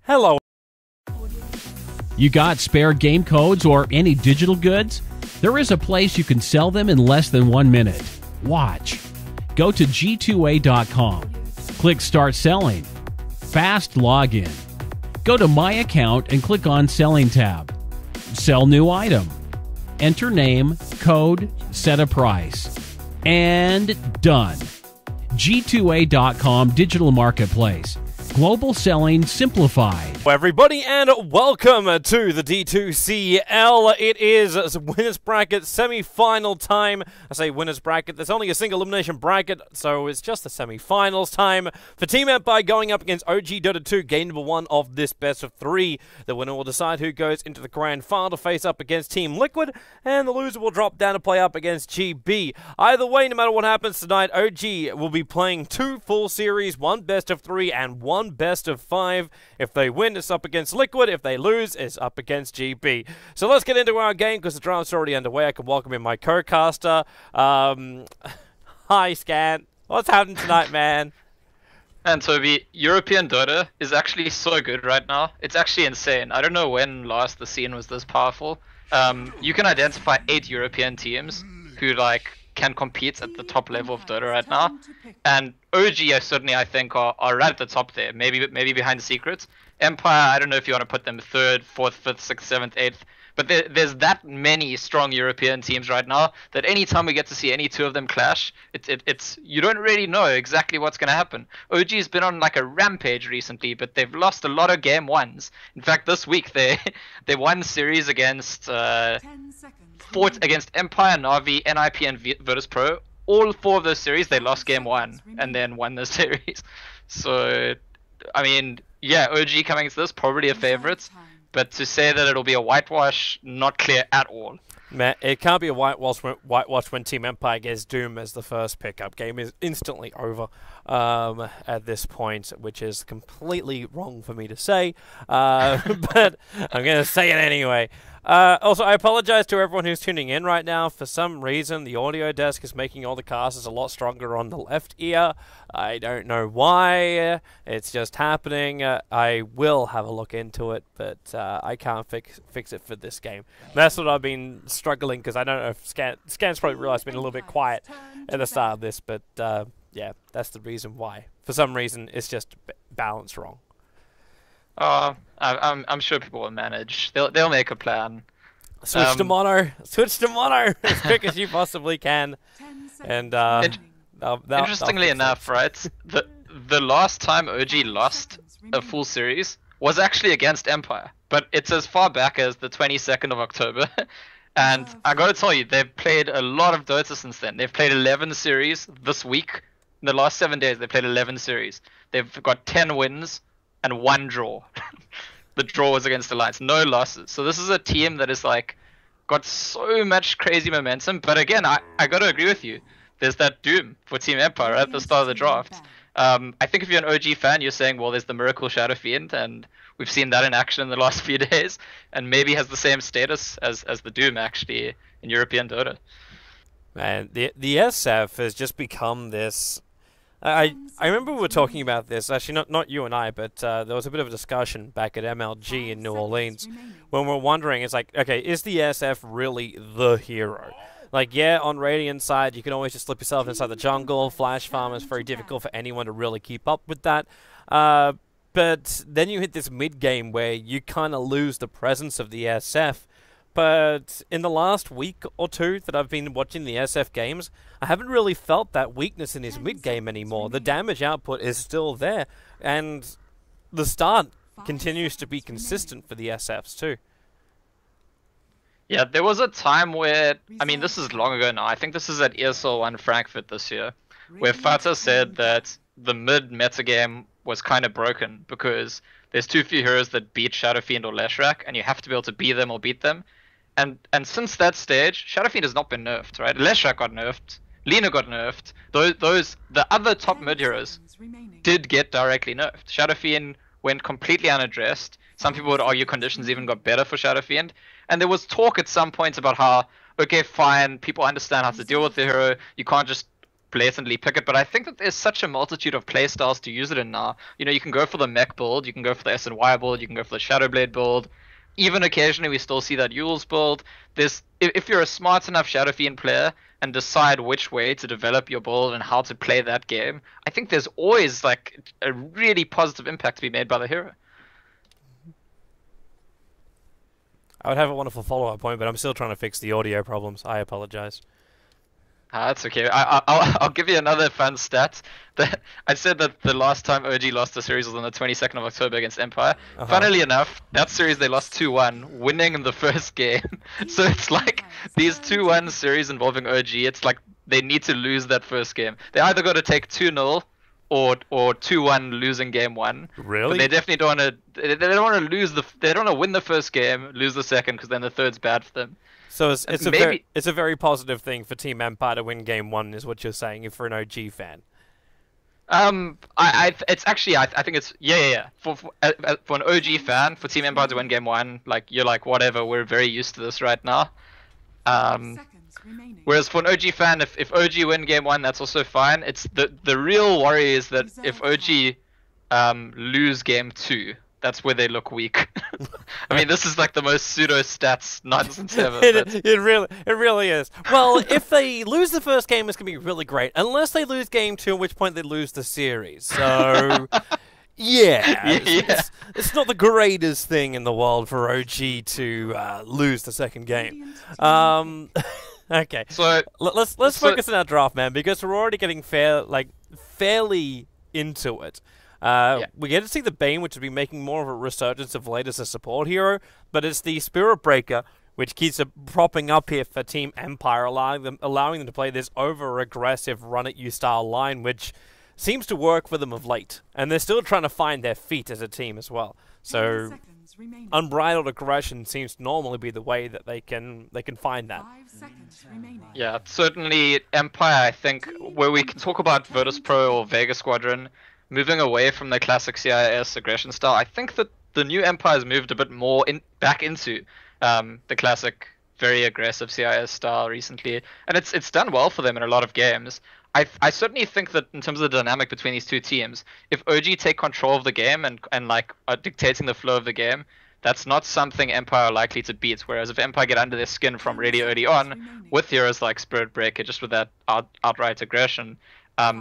Hello. You got spare game codes or any digital goods? There is a place you can sell them in less than 1 minute. Watch. Go to G2A.com. Click Start Selling. Fast login. Go to My Account and click on Selling tab. Sell new item. Enter name, code, set a price. And done. G2A.com Digital Marketplace. Global selling simplified. Hello everybody and welcome to the D2CL. It is winners bracket semi-final time. I say winners bracket, there's only a single elimination bracket, so it's just the semi-finals time for Team Empire going up against OG Dota 2, game number 1 of this best of 3. The winner will decide who goes into the grand final to face up against Team Liquid, and the loser will drop down to play up against GB. Either way, no matter what happens tonight, OG will be playing 2 full series, 1 best of 3 and 1 best of 5. If they win, it's up against Liquid. If they lose, it's up against GB. So let's get into our game because the draft's already underway. I can welcome in my co-caster. Hi, Scan. What's happening tonight, man? And Toby, European Dota is actually so good right now. It's actually insane. I don't know when last the scene was this powerful. You can identify 8 European teams who can compete at the top level of Dota right now, and OG certainly I think are right at the top there, maybe behind the Secrets. Empire, I don't know if you want to put them 3rd, 4th, 5th, 6th, 7th, 8th, but there's that many strong European teams right now that anytime we get to see any 2 of them clash, it's you don't really know exactly what's going to happen. OG's been on a rampage recently, but they've lost a lot of game 1s. In fact, this week they won series against fought against Empire, Na'Vi, NIP, and virtus.pro. All 4 of those series, they lost game 1 and then won the series. So, I mean, yeah, OG coming into this, probably a favorite. But to say that it'll be a whitewash, not clear at all. Man, it can't be a whitewash when Team Empire gets Doom as the first pickup. Game is instantly over at this point, which is completely wrong for me to say. But I'm going to say it anyway. Also, I apologize to everyone who's tuning in right now. For some reason, the audio desk is making all the casters a lot stronger on the left ear. I don't know why. It's just happening. I will have a look into it, but I can't fix it for this game. That's what I've been struggling, because I don't know if Scan's probably realized I've been a little bit quiet at the start of this, but yeah, that's the reason why. For some reason, it's just balanced wrong. I'm sure people will manage. They'll make a plan. Switch to mono. Switch to mono as quick as you possibly can. And interestingly enough, right? The last time OG lost a full series was actually against Empire, but it's as far back as the 22nd of October. And I gotta tell you, they've played a lot of Dota since then. They've played 11 series this week. In the last 7 days, they played 11 series. They've got 10 wins and 1 draw. The draw was against Alliance, no losses. So this is a team that is got so much crazy momentum. But again, I gotta agree with you. There's that doom for Team Empire at the start of the draft. I think if you're an OG fan, you're saying, well, there's the Miracle Shadow Fiend, and we've seen that in action in the last few days, and maybe has the same status as the Doom actually in European Dota. Man, the SF has just become this. I remember we were talking about this, actually not you and I, but there was a bit of a discussion back at MLG in New Orleans when we were wondering, it's like, okay, is the SF really the hero? Yeah, on Radiant side, you can always just slip yourself inside the jungle. Flash farm is very difficult for anyone to really keep up with that. But then you hit this mid-game where you kind of lose the presence of the SF. But in the last week or 2 that I've been watching the SF games, I haven't really felt that weakness in his mid-game anymore. The damage output is still there, and the start continues to be consistent for the SFs too. Yeah, there was a time where, I mean, this is long ago now, I think this is at ESL 1 Frankfurt this year, where Fata said that the mid-meta game was kind of broken because there's too few heroes that beat Shadow Fiend or Leshrac, and you have to be able to be them or beat them. And since that stage, Shadow Fiend has not been nerfed, right? Leshrac got nerfed, Lina got nerfed. The other top mid heroes did get directly nerfed. Shadow Fiend went completely unaddressed. Some people would argue conditions even got better for Shadow Fiend. And there was talk at some points about how, okay, fine, people understand how to deal with the hero. You can't just blatantly pick it, but I think that there's such a multitude of playstyles to use it in now. You know, you can go for the mech build, you can go for the S&Y build, you can go for the Shadowblade build. Even occasionally we still see that Yule's build. If you're a smart enough Shadow Fiend player and decide which way to develop your build and how to play that game, I think there's always like a really positive impact to be made by the hero. I would have a wonderful follow-up point, but I'm still trying to fix the audio problems. I apologize. That's okay. I'll give you another fun stat. I said that the last time OG lost the series was on the 22nd of October against Empire. Funnily enough, that series they lost 2-1, winning in the first game. So it's like these 2-1 series involving OG, it's like they need to lose that first game. They either got to take 2-0 or 2-1 losing game 1. Really? But they definitely don't want to. They don't want to lose they don't want to win the first game, lose the second, because then the third's bad for them. So it's a very positive thing for Team Empire to win Game 1, is what you're saying, if you're an OG fan. It's actually I think it's yeah. For an OG fan, for Team Empire to win Game 1, like you're like whatever. We're very used to this right now. Whereas for an OG fan, if OG win Game 1, that's also fine. It's the real worry is that if OG lose Game 2. That's where they look weak. I mean, this is like the most pseudo stats nonsense ever. It really is. Well, if they lose the first game, it's gonna be really great. Unless they lose game 2, at which point they lose the series. So, it's not the greatest thing in the world for OG to lose the second game. Okay. So let's focus on our draft, man, because we're already getting fairly into it. We get to see the Bane, which has been making more of a resurgence of late as a support hero, but it's the Spirit Breaker which keeps propping up here for Team Empire, allowing them to play this over-aggressive run-at-you style line, which seems to work for them of late. And they're still trying to find their feet as a team as well. So unbridled aggression seems to normally be the way that they can find that. Yeah, certainly Empire, I think, where we can talk about virtus.pro or Vega Squadron, moving away from the classic CIS aggression style, I think that the new Empire's moved a bit more back into the classic, very aggressive CIS style recently, and it's done well for them in a lot of games. I certainly think that in terms of the dynamic between these two teams, if OG take control of the game and like are dictating the flow of the game, that's not something Empire are likely to beat. Whereas if Empire get under their skin from really early on, with heroes like Spirit Breaker, just with that outright aggression,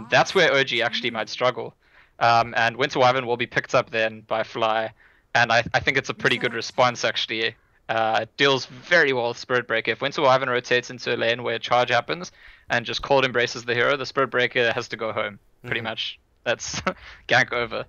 that's where OG actually might struggle. And Winter Wyvern will be picked up then by Fly, and I think it's a pretty good response actually. It deals very well with Spirit Breaker. If Winter Wyvern rotates into a lane where a charge happens and just cold embraces the hero, the Spirit Breaker has to go home, pretty much. That's gank over.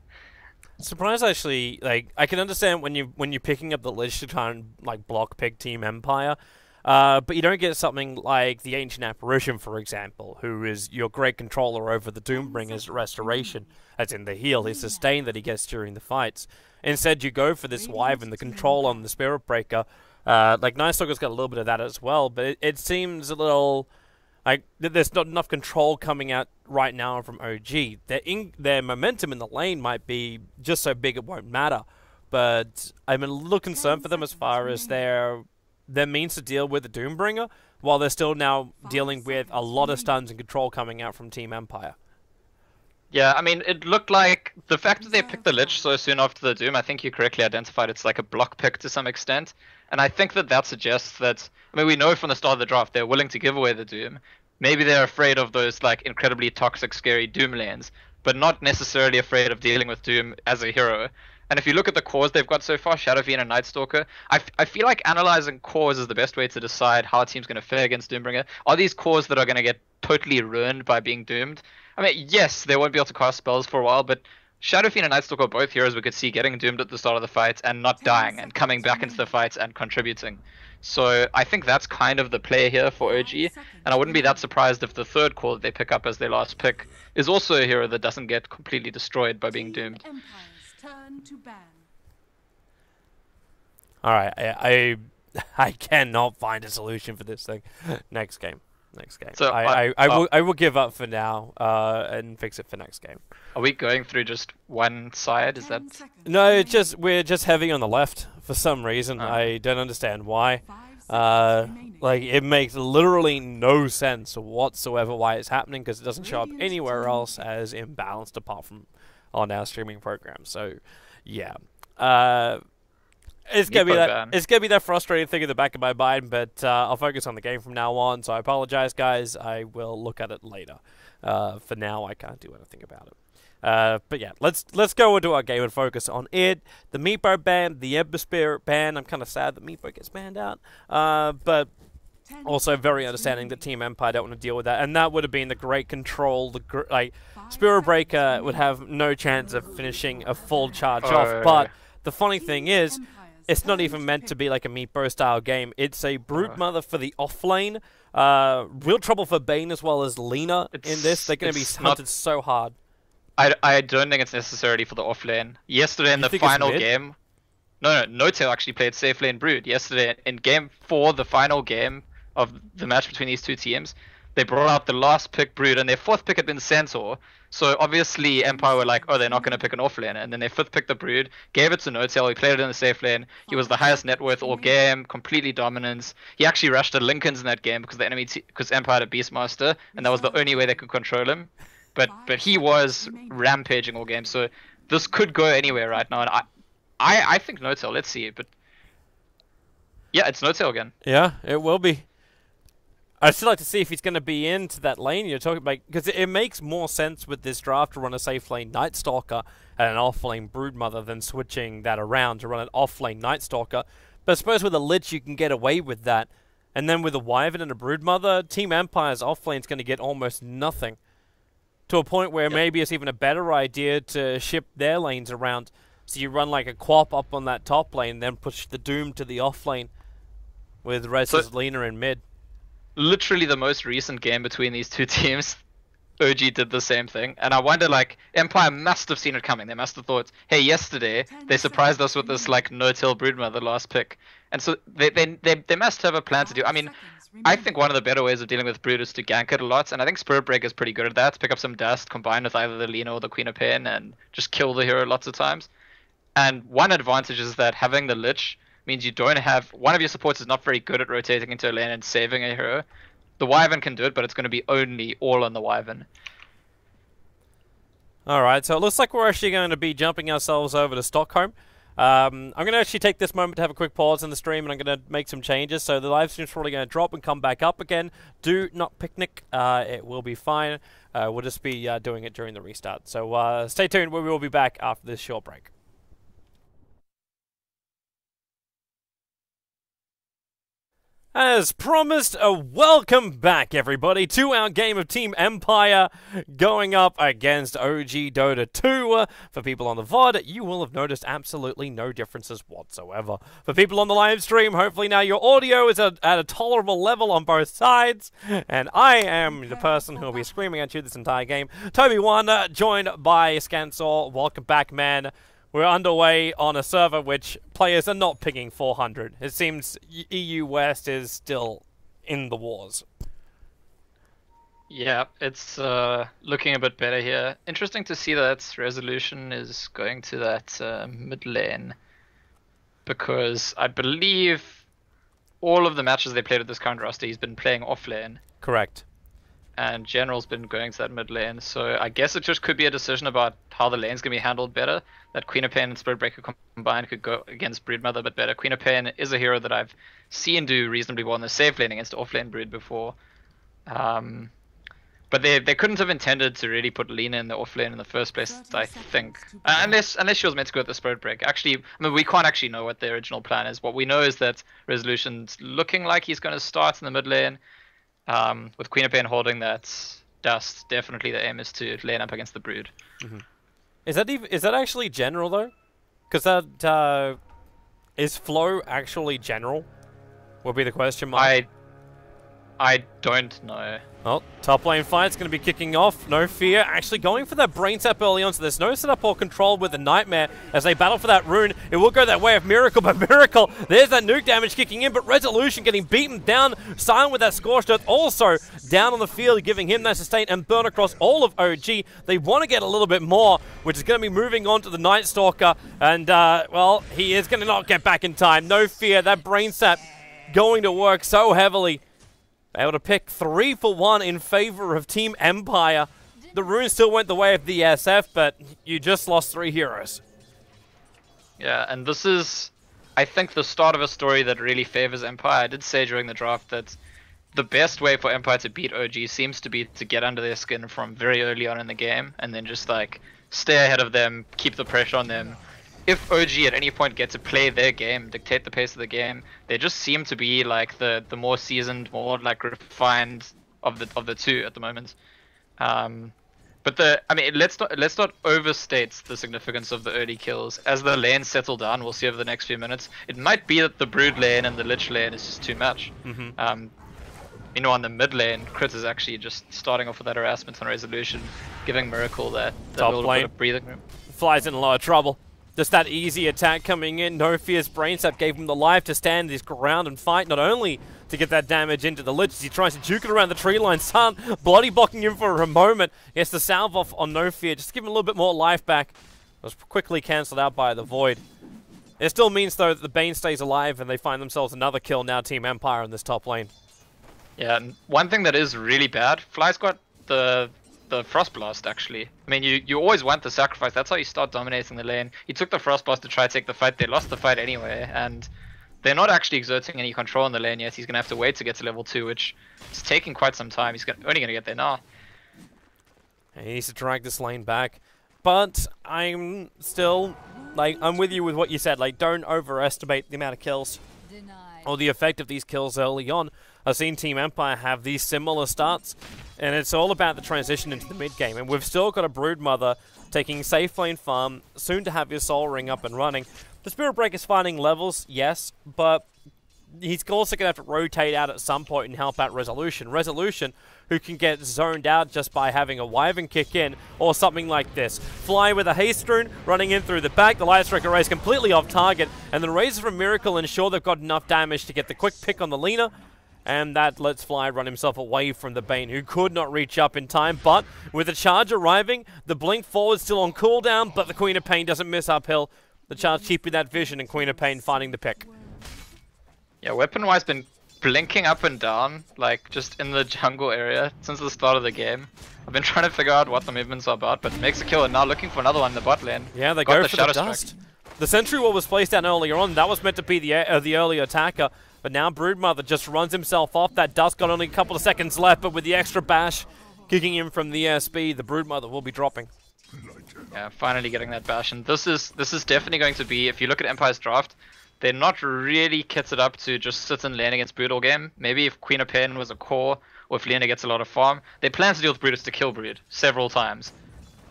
Surprised actually, like I can understand when you're picking up the Lich to try and like block pick Team Empire. But you don't get something like the Ancient Apparition, for example, who is your great controller over the Doombringer's restoration, as in the heal, his sustain that he gets during the fights. Instead, you go for this Wyvern, the control on the Spirit Breaker. Like, Night Stalker's got a little bit of that as well, but it seems a little like there's not enough control coming out right now from OG. Their momentum in the lane might be just so big it won't matter, but I'm a little concerned for them as far as their means to deal with the Doombringer, while they're still now dealing with a lot of stuns and control coming out from Team Empire. Yeah, I mean, it looked like the fact that they picked the Lich so soon after the Doom, I think you correctly identified it's like a block pick to some extent. And I think that suggests that, I mean, we know from the start of the draft they're willing to give away the Doom. Maybe they're afraid of those like incredibly toxic, scary Doom lanes, but not necessarily afraid of dealing with Doom as a hero. And if you look at the cores they've got so far, Shadow Fiend and Night Stalker, I feel like analyzing cores is the best way to decide how a team's going to fare against Doombringer. Are these cores that are going to get totally ruined by being doomed? I mean, yes, they won't be able to cast spells for a while, but Shadow Fiend and Night Stalker are both heroes we could see getting doomed at the start of the fight and not dying and coming back into the fights and contributing. So I think that's kind of the play here for OG, and I wouldn't be that surprised if the third core that they pick up as their last pick is also a hero that doesn't get completely destroyed by being doomed. Alright, I cannot find a solution for this thing. Next game. So I will give up for now and fix it for next game. Are we going through just one side? Is that... No, we're just heavy on the left for some reason. I don't understand why. Like, it makes literally no sense whatsoever why it's happening, because it doesn't show up anywhere else as imbalanced apart from on our streaming program. So, yeah. It's gonna be that frustrating thing in the back of my mind, but I'll focus on the game from now on. So I apologize, guys. I will look at it later. For now, I can't do anything about it. But yeah, let's go into our game and focus on it. The Meepo ban, the Ember Spirit ban. I'm kind of sad that Meepo gets banned out, but also very understanding that Team Empire don't want to deal with that. And that would have been the great control. Like Spirit Breaker would have no chance of finishing a full charge off. But the funny thing is, it's not even meant to be like a Meepo style game. It's a Broodmother for the offlane. Real trouble for Bane as well as Lina in this. They're going to be hunted so hard. I don't think it's necessarily for the offlane. Yesterday in the final game... No, No-Tail actually played safe lane Brood. Yesterday in game 4, the final game of the match between these two teams, they brought out the last pick Brood, and their 4th pick had been Centaur. So obviously Empire were like, oh, they're not going to pick an offlane, and then they 5th picked the Brood, gave it to No-Tail, he played it in the safe lane, he was the highest net worth all game, completely dominance. He actually rushed the Lincolns in that game because because Empire had a Beastmaster, and that was the only way they could control him. But he was rampaging all game, so this could go anywhere right now, and I think No-Tail, let's see, but yeah, it's No-Tail again. Yeah, it will be. I'd still like to see if he's going to be into that lane you're talking about, because it makes more sense with this draft to run a safe lane Night Stalker and an off lane Broodmother than switching that around to run an off lane Night Stalker. But I suppose with a Lich you can get away with that. And then with a Wyvern and a Broodmother, Team Empire's off lane's going to get almost nothing. To a point where maybe it's even a better idea to ship their lanes around. So you run like a Quap up on that top lane, then push the Doom to the off lane with Rez's Lina in mid. Literally the most recent game between these two teams, OG did the same thing, and I wonder, like, Empire must have seen it coming. They must have thought, hey, yesterday they surprised us with this like No-Tail Broodmother last pick, and so they must have a plan to do. I mean, I think one of the better ways of dealing with Brood is to gank it a lot, and I think Spirit Breaker is pretty good at that. To pick up some dust, combine with either the Lina or the Queen of Pain, and just kill the hero lots of times. And one advantage is that having the Lich means you don't have... One of your supports is not very good at rotating into a lane and saving a hero. The Wyvern can do it, but it's going to be only all on the Wyvern. Alright, so it looks like we're actually going to be jumping ourselves over to Stockholm. I'm going to actually take this moment to have a quick pause in the stream, and I'm going to make some changes. So the live stream's probably going to drop and come back up again. Do not picnic. It will be fine. We'll just be doing it during the restart. So stay tuned. We will be back after this short break. As promised, a welcome back, everybody, to our game of Team Empire going up against OG Dota 2. For people on the VOD, you will have noticed absolutely no differences whatsoever. For people on the live stream, hopefully now your audio is at a tolerable level on both sides. And I am the person who will be screaming at you this entire game. Toby1, joined by Scansor. Welcome back, man. We're underway on a server which players are not picking 400. It seems EU West is still in the wars. Yeah, it's looking a bit better here. Interesting to see that Resolution is going to that mid lane, because I believe all of the matches they played with this current roster, he's been playing off lane. Correct. And General's been going to that mid lane, so I guess it just could be a decision about how the lane's going to be handled better. That Queen of Pain and Spirit Breaker combined could go against Broodmother a bit better. Queen of Pain is a hero that I've seen do reasonably well in the safe lane against off-lane Brood before. But they couldn't have intended to really put Lina in the off-lane in the first place, I think. Unless she was meant to go with the Spirit Breaker. Actually, I mean, we can't actually know what the original plan is. What we know is that Resolution's looking like he's going to start in the mid lane. With Queen of Pain holding that dust, definitely the aim is to lane up against the Brood. Mm-hmm. Is that actually general though? Because that is Flow actually general? Will be the question mark. I don't know. Well, top lane fight's going to be kicking off. No Fear actually going for that brain tap early on, so there's no setup or control with the Nightmare as they battle for that rune. It will go that way of Miracle, but Miracle, there's that nuke damage kicking in, but Resolution getting beaten down. Silent with that Scorched Earth also down on the field, giving him that sustain and burn across all of OG. They want to get a little bit more, which is going to be moving on to the Night Stalker, and, well, he is going to not get back in time. No Fear, that brain sap going to work so heavily. Able to pick 3 for 1 in favor of Team Empire. The rune still went the way of the SF, but you just lost 3 heroes. Yeah, and this is, I think, the start of a story that really favors Empire. I did say during the draft that the best way for Empire to beat OG seems to be to get under their skin from very early on in the game, and then just like stay ahead of them, keep the pressure on them. If OG at any point get to play their game, dictate the pace of the game, they just seem to be like the more seasoned, more like refined of the two at the moment. But I mean, let's not overstate the significance of the early kills. As the lanes settle down, we'll see over the next few minutes. It might be that the Brood lane and the Lich lane is just too much. You know, on the mid lane, Crit is actually just starting off with that harassment on resolution, giving Miracle that little bit of breathing room. Flies in a lot of trouble. Just that easy attack coming in. No Fear's Brain Sap gave him the life to stand his ground and fight, not only to get that damage into the Lich as he tries to juke it around the tree line. Sun bloody blocking him for a moment. Gets the salve off on No Fear, just to give him a little bit more life back. It was quickly cancelled out by the Void. It still means, though, that the Bane stays alive and they find themselves another kill now, Team Empire in this top lane. Yeah, and one thing that is really bad, Fly's got the Frost Blast, actually. I mean, you always want the sacrifice. That's how you start dominating the lane. He took the Frost Blast to try to take the fight. They lost the fight anyway, and they're not actually exerting any control in the lane yet. He's going to have to wait to get to level 2, which is taking quite some time. He's only going to get there now. He needs to drag this lane back. But I'm still, like, I'm with you with what you said. Like, don't overestimate the amount of kills or the effect of these kills early on. I've seen Team Empire have these similar starts, and it's all about the transition into the mid game. And we've still got a Broodmother taking safe lane farm, soon to have his Soul Ring up and running. The Spirit Breaker's finding levels, yes, but he's also going to have to rotate out at some point and help out Resolution. Resolution, who can get zoned out just by having a Wyvern kick in, or something like this. Fly with a Haste Rune, running in through the back. The Light Strike Array is completely off target, and the Razor from Miracle ensure they've got enough damage to get the quick pick on the Lina. And that lets Fly run himself away from the Bane, who could not reach up in time. But with the charge arriving, the Blink forward still on cooldown, but the Queen of Pain doesn't miss uphill. The charge keeping that vision, and Queen of Pain finding the pick. Yeah, weapon-wise been blinking up and down, like just in the jungle area since the start of the game. I've been trying to figure out what the movements are about, but makes a kill and now looking for another one in the bot lane. Yeah, they go for the dust. The Sentry Wall was placed down earlier on. That was meant to be the early attacker. But now Broodmother just runs himself off. That dust got only a couple of seconds left, but with the extra bash kicking him from the SB, the Broodmother will be dropping. Yeah, finally getting that bash. And this is definitely going to be, if you look at Empire's draft, they're not really kitted up to just sit and lane against Brood all game. Maybe if Queen of Pain was a core, or if Lena gets a lot of farm, they plan to deal with Brood to kill Brood several times.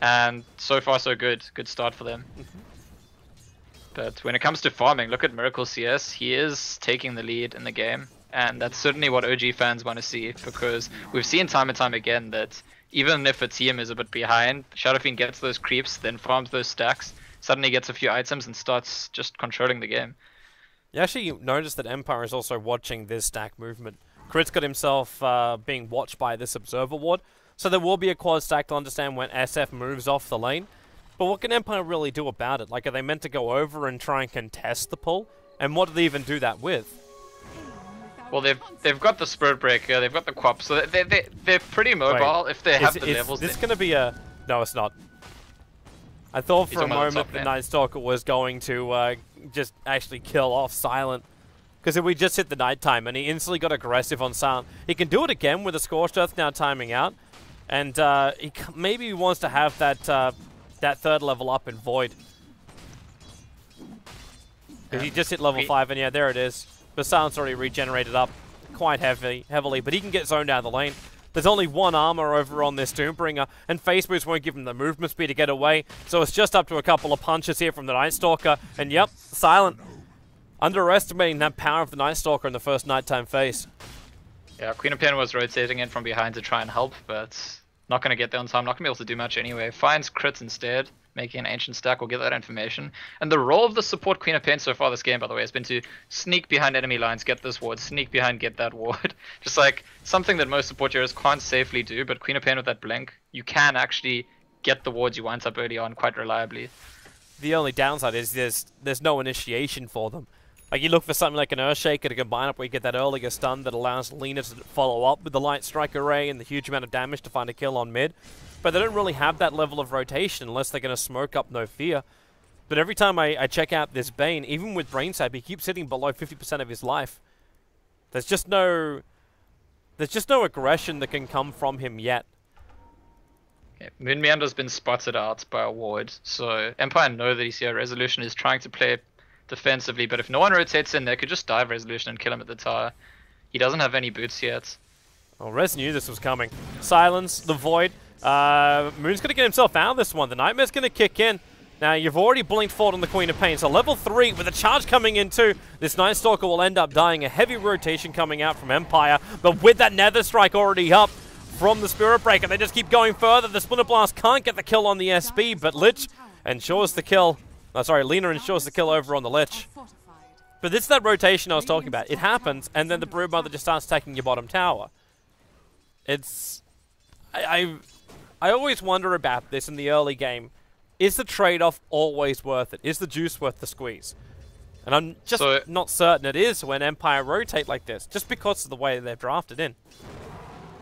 And so far so good. Good start for them. But when it comes to farming, look at Miracle CS. He is taking the lead in the game. And that's certainly what OG fans want to see, because we've seen time and time again that even if a team is a bit behind, Shadow Fiend gets those creeps, then farms those stacks, suddenly gets a few items and starts just controlling the game. You actually notice that Empire is also watching this stack movement. Crit's got himself being watched by this Observer Ward, so there will be a quad stack to understand when SF moves off the lane. But what can Empire really do about it? Like, are they meant to go over and try and contest the pull? And what do they even do that with? Well, they've got the Spirit Breaker, they've got the Quap, so they're pretty mobile. Wait, if they have the levels. Is this going to be a... No, it's not. I thought for a moment the Night Stalker was going to just actually kill off Silent. Because if we just hit the nighttime and he instantly got aggressive on Silent, he can do it again with the Scorched Earth now timing out. And he maybe wants to have that third level up in Void. Because he just hit level 5 and yeah, there it is. But Silent's already regenerated up quite heavily, but he can get zoned out of the lane. There's only one armor over on this Doombringer, and Face Boost won't give him the movement speed to get away, so it's just up to a couple of punches here from the Night Stalker, and yep, Silent underestimating that power of the Night Stalker in the first nighttime phase. Yeah, Queen of Pain was rotating in from behind to try and help, but not going to get there on time, not going to be able to do much anyway. Finds crits instead, making an Ancient Stack will get that information. And the role of the support Queen of Pain so far this game, by the way, has been to sneak behind enemy lines, get this ward, sneak behind, get that ward. Just like something that most support heroes can't safely do, but Queen of Pain with that blink, you can actually get the wards you want up early on quite reliably. The only downside is there's no initiation for them. Like, you look for something like an Earthshaker to combine up where you get that earlier stun that allows Lina to follow up with the Light Strike Array and the huge amount of damage to find a kill on mid. But they don't really have that level of rotation unless they're going to smoke up No Fear. But every time I check out this Bane, even with Brain Stab, he keeps hitting below 50% of his life. There's just no aggression that can come from him yet. Okay. Moon Meander's been spotted out by a ward, so Empire know that he's here. Resolution is trying to play defensively, but if no one rotates in, they could just dive Resolution and kill him at the tower. He doesn't have any boots yet. Well, Res knew this was coming. Silence, the Void. Moon's going to get himself out of this one. The Nightmare's going to kick in. Now, you've already blinked forward on the Queen of Pain, so level 3 with a charge coming in too. This Night Stalker will end up dying. A heavy rotation coming out from Empire, but with that Nether Strike already up from the Spirit Breaker, they just keep going further. The Splinter Blast can't get the kill on the SB, but Lich ensures the kill. Oh, sorry, Lina ensures the kill over on the Lich. But this is that rotation I was talking about. It happens, and then the Broodmother just starts attacking your bottom tower. It's... I always wonder about this in the early game. Is the trade-off always worth it? Is the juice worth the squeeze? And I'm just not certain it is when Empire rotate like this, just because of the way they're drafted in.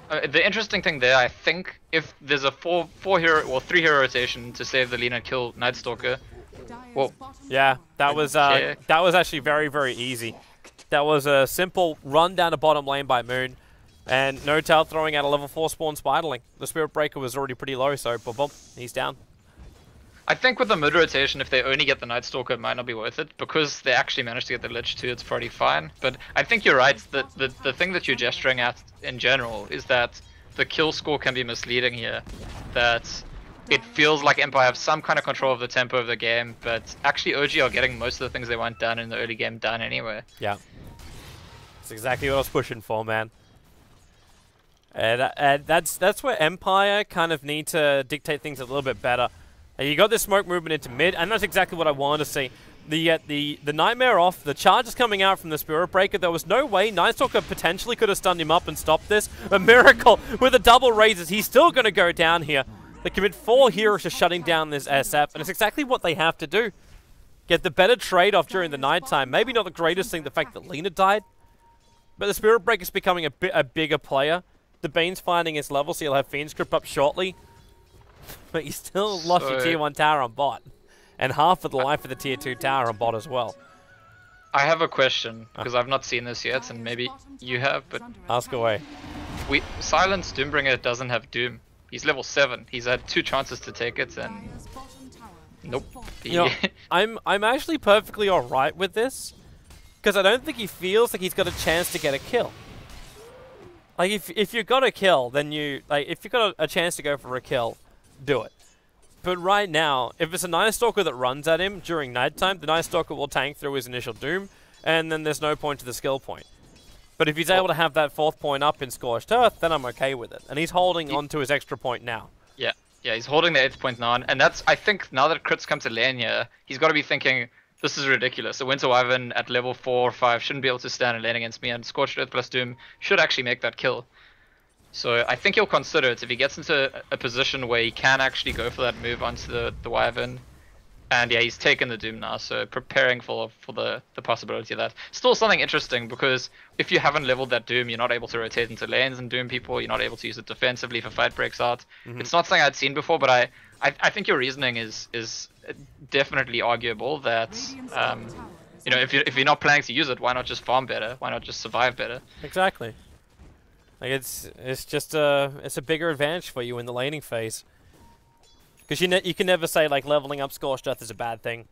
The interesting thing there, I think, if there's a 3 hero rotation to save the Lina kill Night Stalker, well, yeah, that was actually very, very easy. That was a simple run down the bottom lane by Moon, and No Tail throwing out a level 4 spawn Spiderling. The Spirit Breaker was already pretty low, so boom, boom, he's down. I think with the mid rotation, if they only get the Night Stalker, it might not be worth it. Because they actually managed to get the Lich too, it's pretty fine. But I think you're right, that the thing that you're gesturing at in general is that the kill score can be misleading here. That it feels like Empire have some kind of control of the tempo of the game, but actually OG are getting most of the things they want done in the early game done anyway. Yeah. That's exactly what I was pushing for, man. And that's where Empire kind of need to dictate things a little bit better. You got this smoke movement into mid, and that's exactly what I wanted to see. The Nightmare off, the charge is coming out from the Spirit Breaker. There was no way Night Stalker potentially could have stunned him up and stopped this. A miracle with a double raises. He's still going to go down here. They commit 4 heroes to shutting down this SF, and it's exactly what they have to do. Get the better trade-off during the nighttime. Maybe not the greatest thing, the fact that Lina died, but the Spirit Breaker's becoming a bigger player. The Bane's finding his level, so you'll have Fiend's Grip up shortly. But you still lost your tier 1 tower on bot. And half of the life of the tier 2 tower on bot as well. I have a question, because I've not seen this yet, and maybe you have, but... Ask away. Silence Doombringer doesn't have Doom. He's level 7. He's had 2 chances to take it, and... Nope. You know, I'm actually perfectly alright with this. Because I don't think he feels like he's got a chance to get a kill. Like, if you've got a kill, then you... Like, if you've got a chance to go for a kill, do it. But right now, if it's a Night Stalker that runs at him during nighttime, the Night Stalker will tank through his initial Doom, and then there's no point to the skill point. But if he's able to have that 4th point up in Scorched Earth, then I'm okay with it. And he's holding on to his extra point now. Yeah, he's holding the 8th point now, and that's, I think, now that crits come to lane here, he's got to be thinking, this is ridiculous. A Winter Wyvern at level 4 or 5 shouldn't be able to stand in lane against me, and Scorched Earth plus Doom should actually make that kill. So I think he'll consider it if he gets into a position where he can actually go for that move onto the Wyvern. And yeah, he's taken the Doom now, so preparing for the possibility of that. Still something interesting, because if you haven't leveled that Doom, you're not able to rotate into lanes and Doom people, you're not able to use it defensively if a fight breaks out. It's not something I'd seen before, but I think your reasoning is definitely arguable that, you know, if you're not planning to use it, why not just farm better? Why not just survive better? Exactly. Like it's just it's a bigger advantage for you in the laning phase. Because you can never say like leveling up Scorched Earth is a bad thing.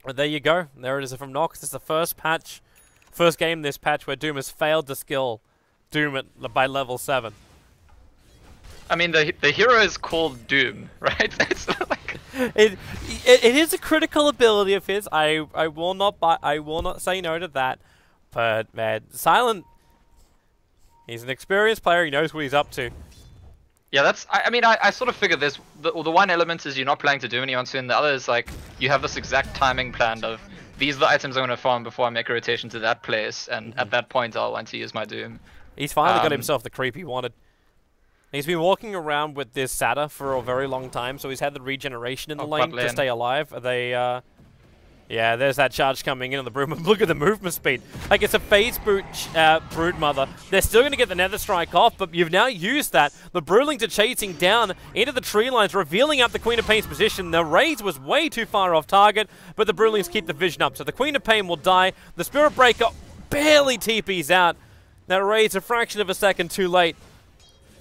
But there you go. There it is from Nox. It's the first game in this patch where Doom has failed to skill Doom by level 7. I mean, the hero is called Doom, right? It's like it is a critical ability of his. I will not say no to that. But man, Silent, he's an experienced player. He knows what he's up to. Yeah, that's. I mean, I sort of figured this. The one element is you're not planning to do anyone soon. The other is like you have this exact timing planned of these are the items I'm going to farm before I make a rotation to that place, and at that point I'll want to use my Doom. He's finally got himself the creep he wanted. He's been walking around with this Sata for a very long time, so he's had the regeneration in the lane to stay alive. Yeah, there's that charge coming in on the Brood. Look at the movement speed. Like, it's a phase boot Broodmother. They're still going to get the Nether Strike off, but you've now used that. The Broodlings are chasing down into the tree lines, revealing up the Queen of Pain's position. The Raze was way too far off target, but the Broodlings keep the vision up. So the Queen of Pain will die. The Spirit Breaker barely TPs out. That Raze a fraction of a second too late.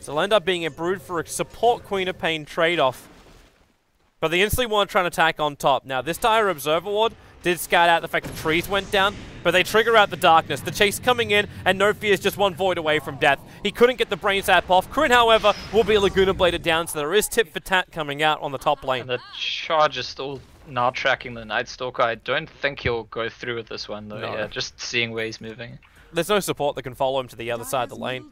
So it'll end up being a Brood for a support Queen of Pain trade-off. But they instantly want to try and attack on top. Now, this Dire Observer Ward did scout out the fact the trees went down, but they trigger out the darkness. The chase coming in, and No Fear is just one void away from death. He couldn't get the Brain Zap off. Kryn, however, will be Laguna Bladed down, so there is tit for tat coming out on the top lane. And the charge is still now tracking the Night Stalker. I don't think he'll go through with this one, though. No. Yeah, just seeing where he's moving. There's no support that can follow him to the other side of the lane.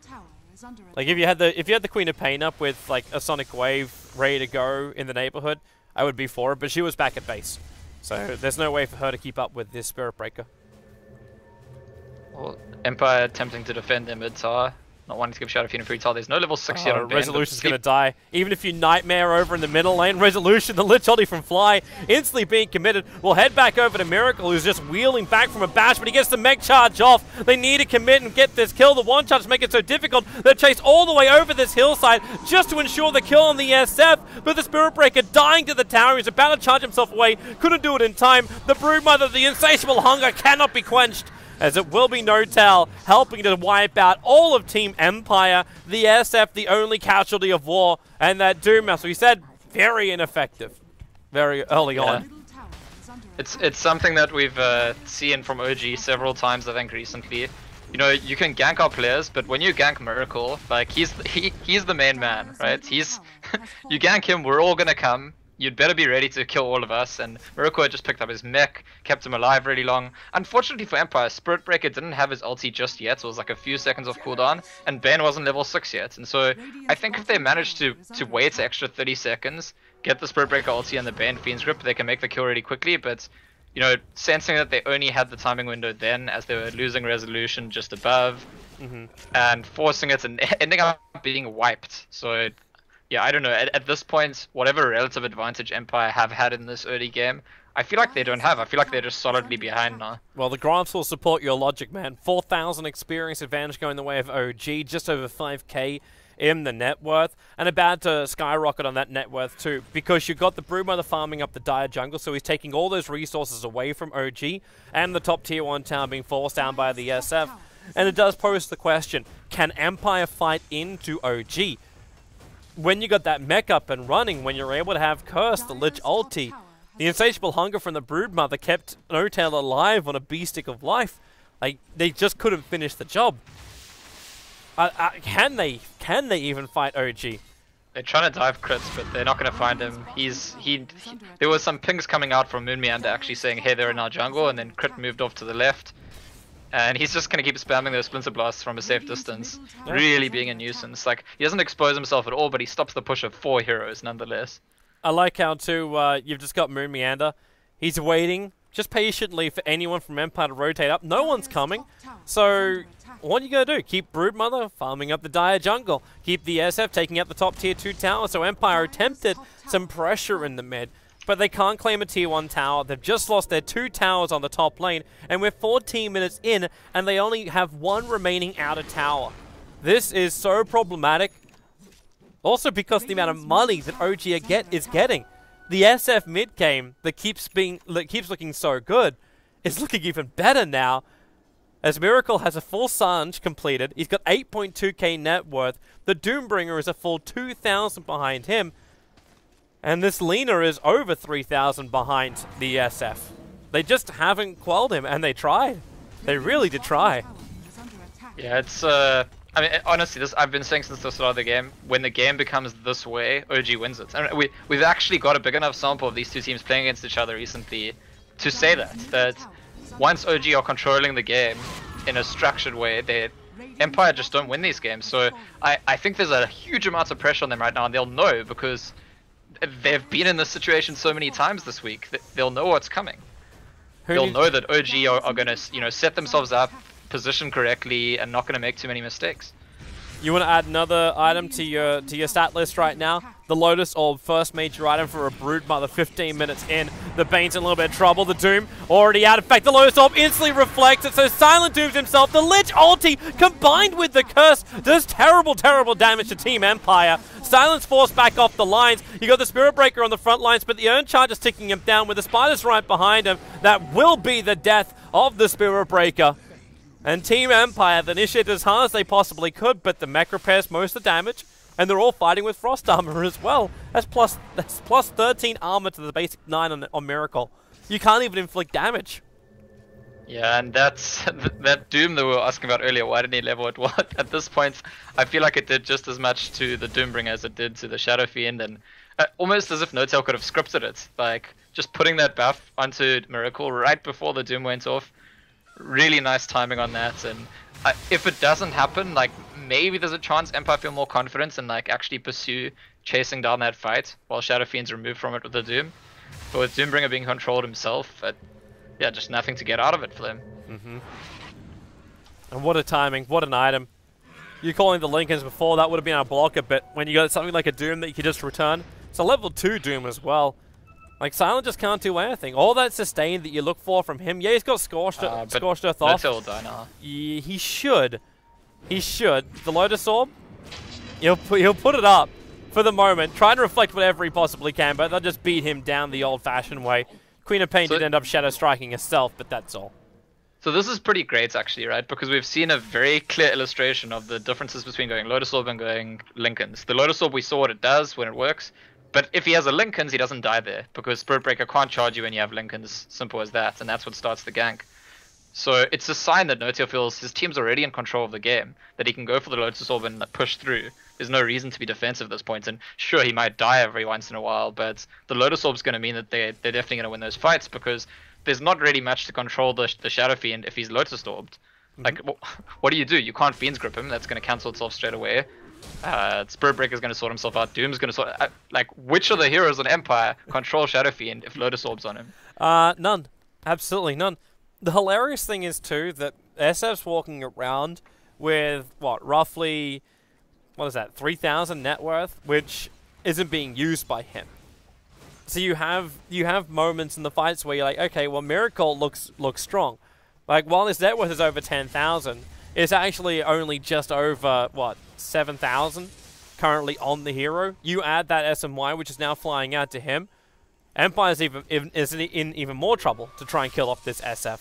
Like, if you had the Queen of Pain up with, like, a Sonic Wave ready to go in the neighborhood, I would be for it, but she was back at base. So there's no way for her to keep up with this Spirit Breaker. Well, Empire attempting to defend their mid tower. Not wanting to give Shadow Fiend a free tile. There's no level 6 yet on Bane. Resolution's going to die. Even if you Nightmare over in the middle lane, Resolution, the Lich Ulti from Fly, instantly being committed. We'll head back over to Miracle, who's just wheeling back from a bash, but he gets the mech charge off. They need to commit and get this kill. The one charge make it so difficult. They chase all the way over this hillside just to ensure the kill on the SF, but the Spirit Breaker dying to the tower. He's about to charge himself away. Couldn't do it in time. The Broodmother, the insatiable hunger cannot be quenched, as it will be Notal helping to wipe out all of Team Empire. The SF, the only casualty of war, and that Doom, as we said, very ineffective, very early on. It's something that we've seen from OG several times, I think, recently. You know, you can gank our players, but when you gank Miracle, like, he's the main man, right? He's you gank him, we're all gonna come. You'd better be ready to kill all of us, and Miracle had just picked up his mech, kept him alive really long. Unfortunately for Empire, Spirit Breaker didn't have his ulti just yet, so it was like a few seconds off cooldown, and Bane wasn't level 6 yet. And so I think if they manage to wait an extra 30 seconds, get the Spirit Breaker ulti and the Bane Fiend's Grip, they can make the kill really quickly. But, you know, sensing that they only had the timing window then, as they were losing resolution just above, and forcing it and ending up being wiped. So yeah, I don't know. At this point, whatever relative advantage Empire have had in this early game, I feel like they don't have. I feel like they're just solidly behind now. Well, the Grants will support your logic, man. 4,000 experience advantage going the way of OG, just over 5k in the net worth, and about to skyrocket on that net worth too, because you've got the Broodmother farming up the Dire jungle, so he's taking all those resources away from OG, and the top tier 1 town being forced down by the SF. And it does pose the question, can Empire fight into OG? When you got that mech up and running, when you're able to have Curse, the Lich ulti, the insatiable hunger from the Broodmother kept Notal alive on a B-stick of life. Like, they just couldn't finish the job. Can they even fight OG? They're trying to dive crits, but they're not going to find him. There was some pings coming out from Moon Meander actually saying, hey, they're in our jungle, and then Crit moved off to the left. And he's just going to keep spamming those Splinter Blasts from a safe distance, really being a nuisance. Like, he doesn't expose himself at all, but he stops the push of 4 heroes nonetheless. I like how, too, you've just got Moon Meander. He's waiting just patiently for anyone from Empire to rotate up. No one's coming. So what are you going to do? Keep Broodmother farming up the Dire jungle. Keep the SF taking out the top tier 2 tower. So Empire attempted some pressure in the mid, but they can't claim a tier 1 tower. They've just lost their 2 towers on the top lane, and we're 14 minutes in, and they only have 1 remaining outer tower. This is so problematic. Also because the amount of money that OG is getting. The SF mid game that keeps looking so good is looking even better now, as Miracle has a full Sange completed. He's got 8.2k net worth. The Doombringer is a full 2,000 behind him. And this Lina is over 3,000 behind the SF. They just haven't quelled him, and they tried. They really did try. Yeah, it's I mean, honestly, I've been saying since the start of the game, when the game becomes this way, OG wins it. And we've actually got a big enough sample of these two teams playing against each other recently to say that once OG are controlling the game in a structured way, Empire just don't win these games. So I think there's a huge amount of pressure on them right now, and they'll know because they've been in this situation so many times this week that they'll know what's coming. They'll know that OG are going to, set themselves up, position correctly, and not going to make too many mistakes. You want to add another item to your stat list right now? The Lotus Orb, first major item for a Broodmother, 15 minutes in. The Bane's in a little bit of trouble. The Doom already out. In fact, the Lotus Orb instantly reflects it, so Silent dooms himself. The Lich ulti combined with the Curse does terrible, terrible damage to Team Empire. Silence forced back off the lines. You got the Spirit Breaker on the front lines, but the Urn Charge is ticking him down with the Spiders right behind him. That will be the death of the Spirit Breaker. And Team Empire have initiated as hard as they possibly could, but the mech repairs most of the damage, and they're all fighting with Frost Armor as well. That's plus 13 armor to the basic 9 on Miracle. You can't even inflict damage. Yeah, and that's that Doom that we were asking about earlier. Why didn't he level it? What at this point, I feel like it did just as much to the Doombringer as it did to the Shadow Fiend, and almost as if No-Tail could have scripted it. Like just putting that buff onto Miracle right before the Doom went off. Really nice timing on that, and if it doesn't happen, like maybe there's a chance Empire feel more confidence and like actually pursue chasing down that fight while Shadow Fiend's removed from it with the Doom. But with Doombringer being controlled himself, yeah, just nothing to get out of it for them. And what a timing, what an item. You calling the Lincolns before, that would have been our blocker, but when you got something like a Doom that you could just return, it's a level 2 Doom as well. Like, Silent just can't do anything. All that sustain that you look for from him, yeah, he's got Scorched Earth off. No-Tail will die now. Yeah, he should. He should. The Lotus Orb, he'll put it up for the moment, trying to reflect whatever he possibly can, but they'll just beat him down the old-fashioned way. Queen of Pain did end up Shadow Striking herself, but that's all. So this is pretty great, actually, right? Because we've seen a very clear illustration of the differences between going Lotus Orb and going Lincolns. The Lotus Orb, we saw what it does when it works. But if he has a Lincolns, he doesn't die there, because Spirit Breaker can't charge you when you have Lincolns, simple as that, and that's what starts the gank. So it's a sign that No-Tail feels his team's already in control of the game, that he can go for the Lotus Orb and push through. There's no reason to be defensive at this point, and sure, he might die every once in a while, but the Lotus Orb's going to mean that they're definitely going to win those fights, because there's not really much to control the Shadow Fiend if he's Lotus Orbed. Like, what do? You can't Fiend's Grip him, that's going to cancel itself straight away. Spirit Breaker's going to sort himself out. Doom's going to sort... like, which of the heroes on Empire control Shadow Fiend if Lotus Orb's on him? None. Absolutely none. The hilarious thing is, too, that SF's walking around with, what, roughly... what is that? 3,000 net worth, which isn't being used by him. So you have moments in the fights where you're like, okay, well, Miracle looks strong. Like, while his net worth is over 10,000... it's actually only just over, what, 7,000 currently on the hero. You add that SMY, which is now flying out to him. Empire's is in even more trouble to try and kill off this SF.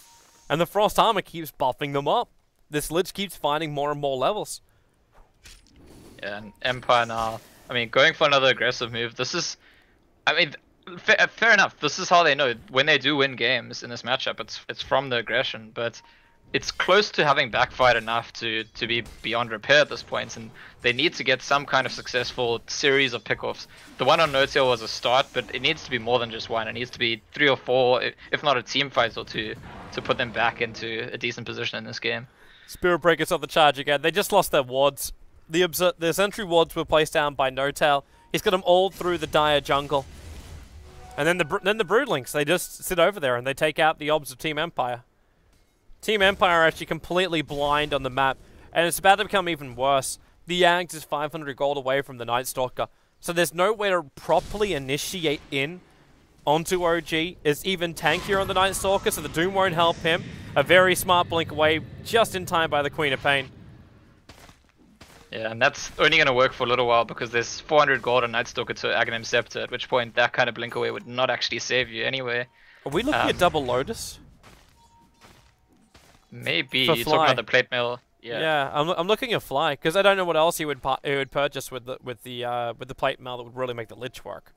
And the Frost Armor keeps buffing them up. This Lich keeps finding more and more levels. Yeah, and Empire now, I mean, going for another aggressive move, this is, I mean, fair enough. This is how they know. When they do win games in this matchup, it's from the aggression, but... it's close to having backfired enough to be beyond repair at this point, and they need to get some kind of successful series of pickoffs. The one on No-Tail was a start, but it needs to be more than just one. It needs to be 3 or 4, if not a team fight or 2, to put them back into a decent position in this game. Spirit Breakers on the charge again. They just lost their wards. The sentry wards were placed down by No-Tail. He's got them all through the dire jungle. And then the Broodlings, they just sit over there and they take out the obs of Team Empire. Team Empire are actually completely blind on the map, and it's about to become even worse. The Yags is 500 gold away from the Night Stalker, so there's no way to properly initiate in onto OG. It's even tankier on the Night Stalker, so the Doom won't help him. A very smart blink away, just in time by the Queen of Pain. Yeah, and that's only going to work for a little while, because there's 400 gold on Night Stalker to Aghanim Scepter, at which point that kind of blink away would not actually save you anyway. Are we looking at double Lotus? Maybe. You're talking about the plate mail. Yeah, I'm looking at Fly, because I don't know what else he would purchase with the plate mail that would really make the Lich work.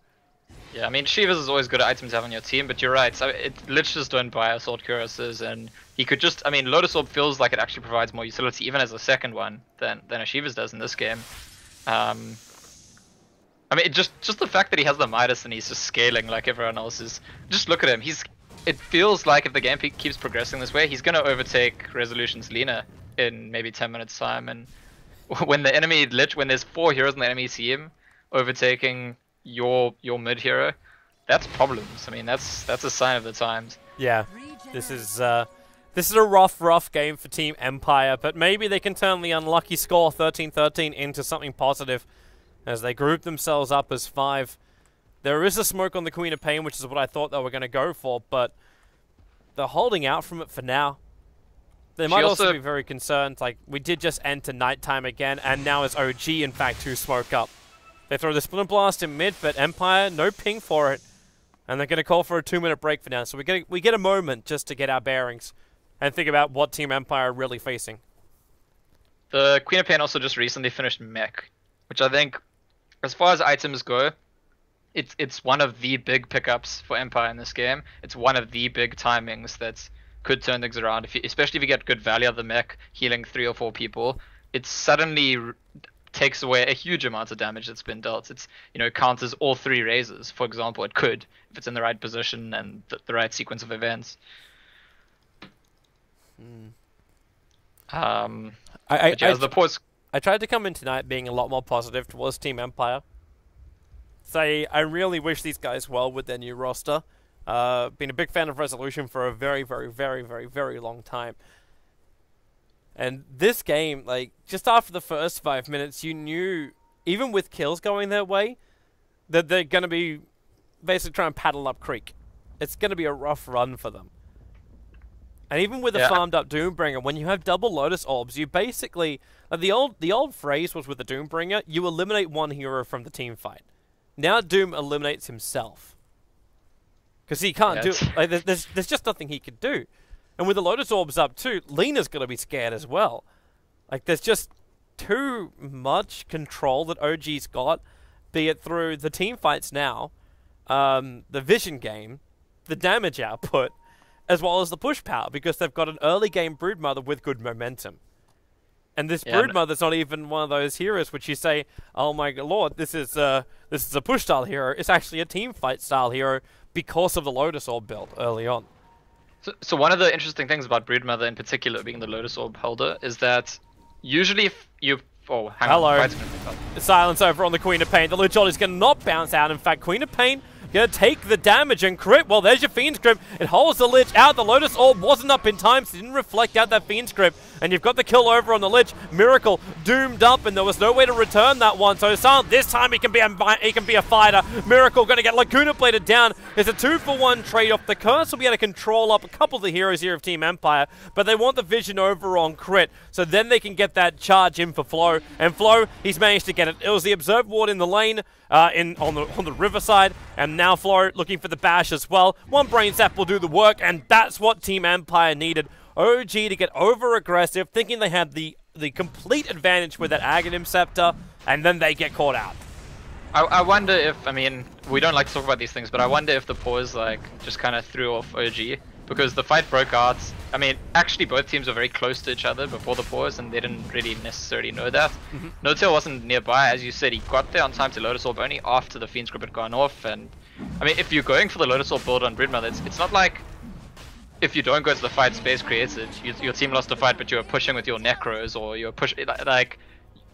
Yeah, I mean, Shivas is always good items to have on your team, but you're right. So Lich just don't buy Assault Cuirasses, and he could just... I mean, Lotus Orb feels like it actually provides more utility, even as a second one, than a Shivas does in this game. I mean, just the fact that he has the Midas and he's just scaling like everyone else is... just look at him. It feels like if the game keeps progressing this way, he's going to overtake Resolution's Lina in maybe 10 minutes time. And when the enemy when there's 4 heroes in the enemy team overtaking your mid hero, that's problems. I mean, that's a sign of the times. Yeah, this is This is a rough game for Team Empire, but maybe they can turn the unlucky score 13-13 into something positive as they group themselves up as 5. There is a smoke on the Queen of Pain, which is what I thought they were going to go for, but they're holding out from it for now. They might also be very concerned, like, we did just enter nighttime again, and now it's OG, in fact, who smoke up. They throw the Splinter Blast in mid, but Empire, no ping for it. And they're going to call for a 2-minute break for now, so we get a moment just to get our bearings and think about what Team Empire are really facing. The Queen of Pain also just recently finished Mech, which I think, as far as items go, it's one of the big pickups for Empire in this game. It's one of the big timings that could turn things around, especially if you get good value of the mech, healing 3 or 4 people. It suddenly takes away a huge amount of damage that's been dealt. It's, you know, counters all 3 raises, for example. It could, if it's in the right position and the right sequence of events. I tried to come in tonight being a lot more positive towards Team Empire. Say, I really wish these guys well with their new roster. Been a big fan of Resolution for a very, very, very, very, very long time. And this game, like, just after the first 5 minutes, you knew, even with kills going their way, that they're going to be basically trying to paddle up creek. It's going to be a rough run for them. And even with a farmed up Doombringer, when you have double Lotus Orbs, you basically... the old phrase was with the Doombringer, you eliminate one hero from the team fight. Now Doom eliminates himself. Because he can't do it. Like, there's just nothing he could do. And with the Lotus Orbs up too, Lena's going to be scared as well. Like, there's just too much control that OG's got, be it through the team fights now, the vision game, the damage output, as well as the push power, because they've got an early game Broodmother with good momentum. And this Broodmother's not even one of those heroes which you say, oh my lord, this is a push style hero. It's actually a team fight style hero because of the Lotus Orb build early on. So one of the interesting things about Broodmother in particular, being the Lotus Orb holder, is that usually if you... Oh, hang on. Silence over on the Queen of Pain. The Luchol is going to not bounce out. In fact, Queen of Pain going to take the damage and crit. Well, there's your Fiend's Grip. It holds the Lich out. The Lotus Orb wasn't up in time, so it didn't reflect out that Fiend's Grip. And you've got the kill over on the Lich. Miracle doomed up, and there was no way to return that one. So Silent, this time he can be a fighter. Miracle going to get Laguna Bladed down. It's a 2-for-1 trade-off. The Curse will be able to control up a couple of the heroes here of Team Empire, but they want the vision over on crit, so then they can get that charge in for Flow. And Flow, he's managed to get it. It was the Observe Ward in the lane, on the riverside, and now Flow looking for the bash as well. One Brain Zap will do the work, and that's what Team Empire needed. OG to get over-aggressive, thinking they had the complete advantage with that Aghanim Scepter, and then they get caught out. I wonder if, I mean, we don't like to talk about these things, but I wonder if the pause, like, just kind of threw off OG, because the fight broke out. I mean, actually both teams were very close to each other before the pause, and they didn't really necessarily know that. No-Tail wasn't nearby, as you said. He got there on time to Lotus Orb only after the Fiend's Grip had gone off, and I mean, if you're going for the Lotus Orb build on Broodmother, it's not like if you don't go to the fight, space creates it. Your team lost the fight, but you're pushing with your Necros, or you're pushing, like,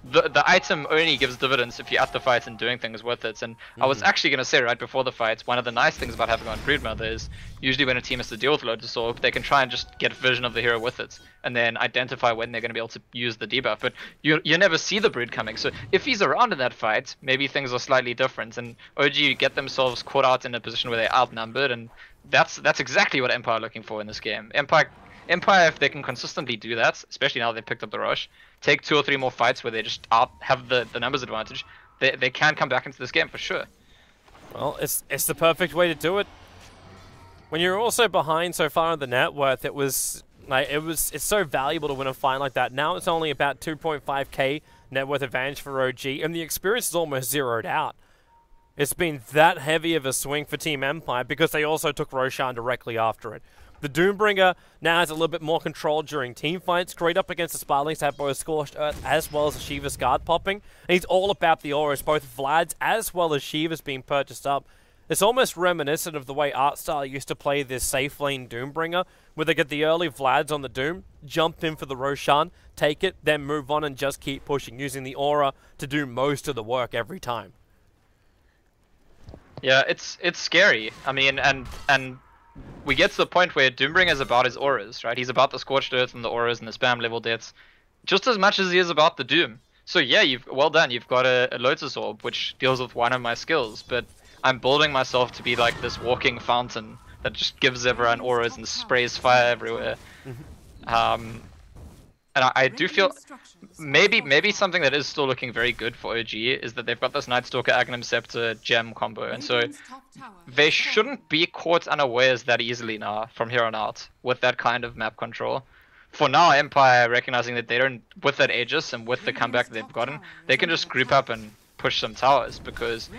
the item only gives dividends if you're at the fight and doing things with it. And I was actually going to say right before the fight, one of the nice things about having on Broodmother is usually when a team has to deal with Lotus Orb, they can try and just get vision of the hero with it, and then identify when they're going to be able to use the debuff. But you never see the Brood coming, so if he's around in that fight, maybe things are slightly different, and OG get themselves caught out in a position where they're outnumbered, and that's exactly what Empire are looking for in this game. Empire, if they can consistently do that, especially now they picked up the rush, take 2 or 3 more fights where they just have the numbers advantage, they can come back into this game for sure. Well, it's the perfect way to do it. When you're also behind so far on the net worth, it's so valuable to win a fight like that. Now it's only about 2.5k net worth advantage for OG, and the experience is almost zeroed out. It's been that heavy of a swing for Team Empire because they also took Roshan directly after it. The Doombringer now has a little bit more control during team fights, straight up against the Sparlings have both Scorched Earth as well as the Shiva's Guard popping. And he's all about the auras, both Vlad's as well as Shiva's being purchased up. It's almost reminiscent of the way Artstyle used to play this safe lane Doombringer, where they get the early Vlads on the Doom, jump in for the Roshan, take it, then move on and just keep pushing, using the aura to do most of the work every time. Yeah, it's scary. I mean, and we get to the point where Doombringer is about his auras, right? He's about the Scorched Earth and the auras and the spam level deaths, just as much as he is about the Doom. So yeah, well done. You've got a Lotus Orb, which deals with one of my skills, but I'm building myself to be like this walking fountain that just gives everyone auras and sprays fire everywhere. And I do feel maybe something that is still looking very good for OG is that they've got this Night Stalker Agnum Scepter gem combo, and so they shouldn't be caught unawares that easily now from here on out with that kind of map control. For now, Empire, recognizing that they don't, with that Aegis and with the comeback they've gotten, they can just group up and push some towers because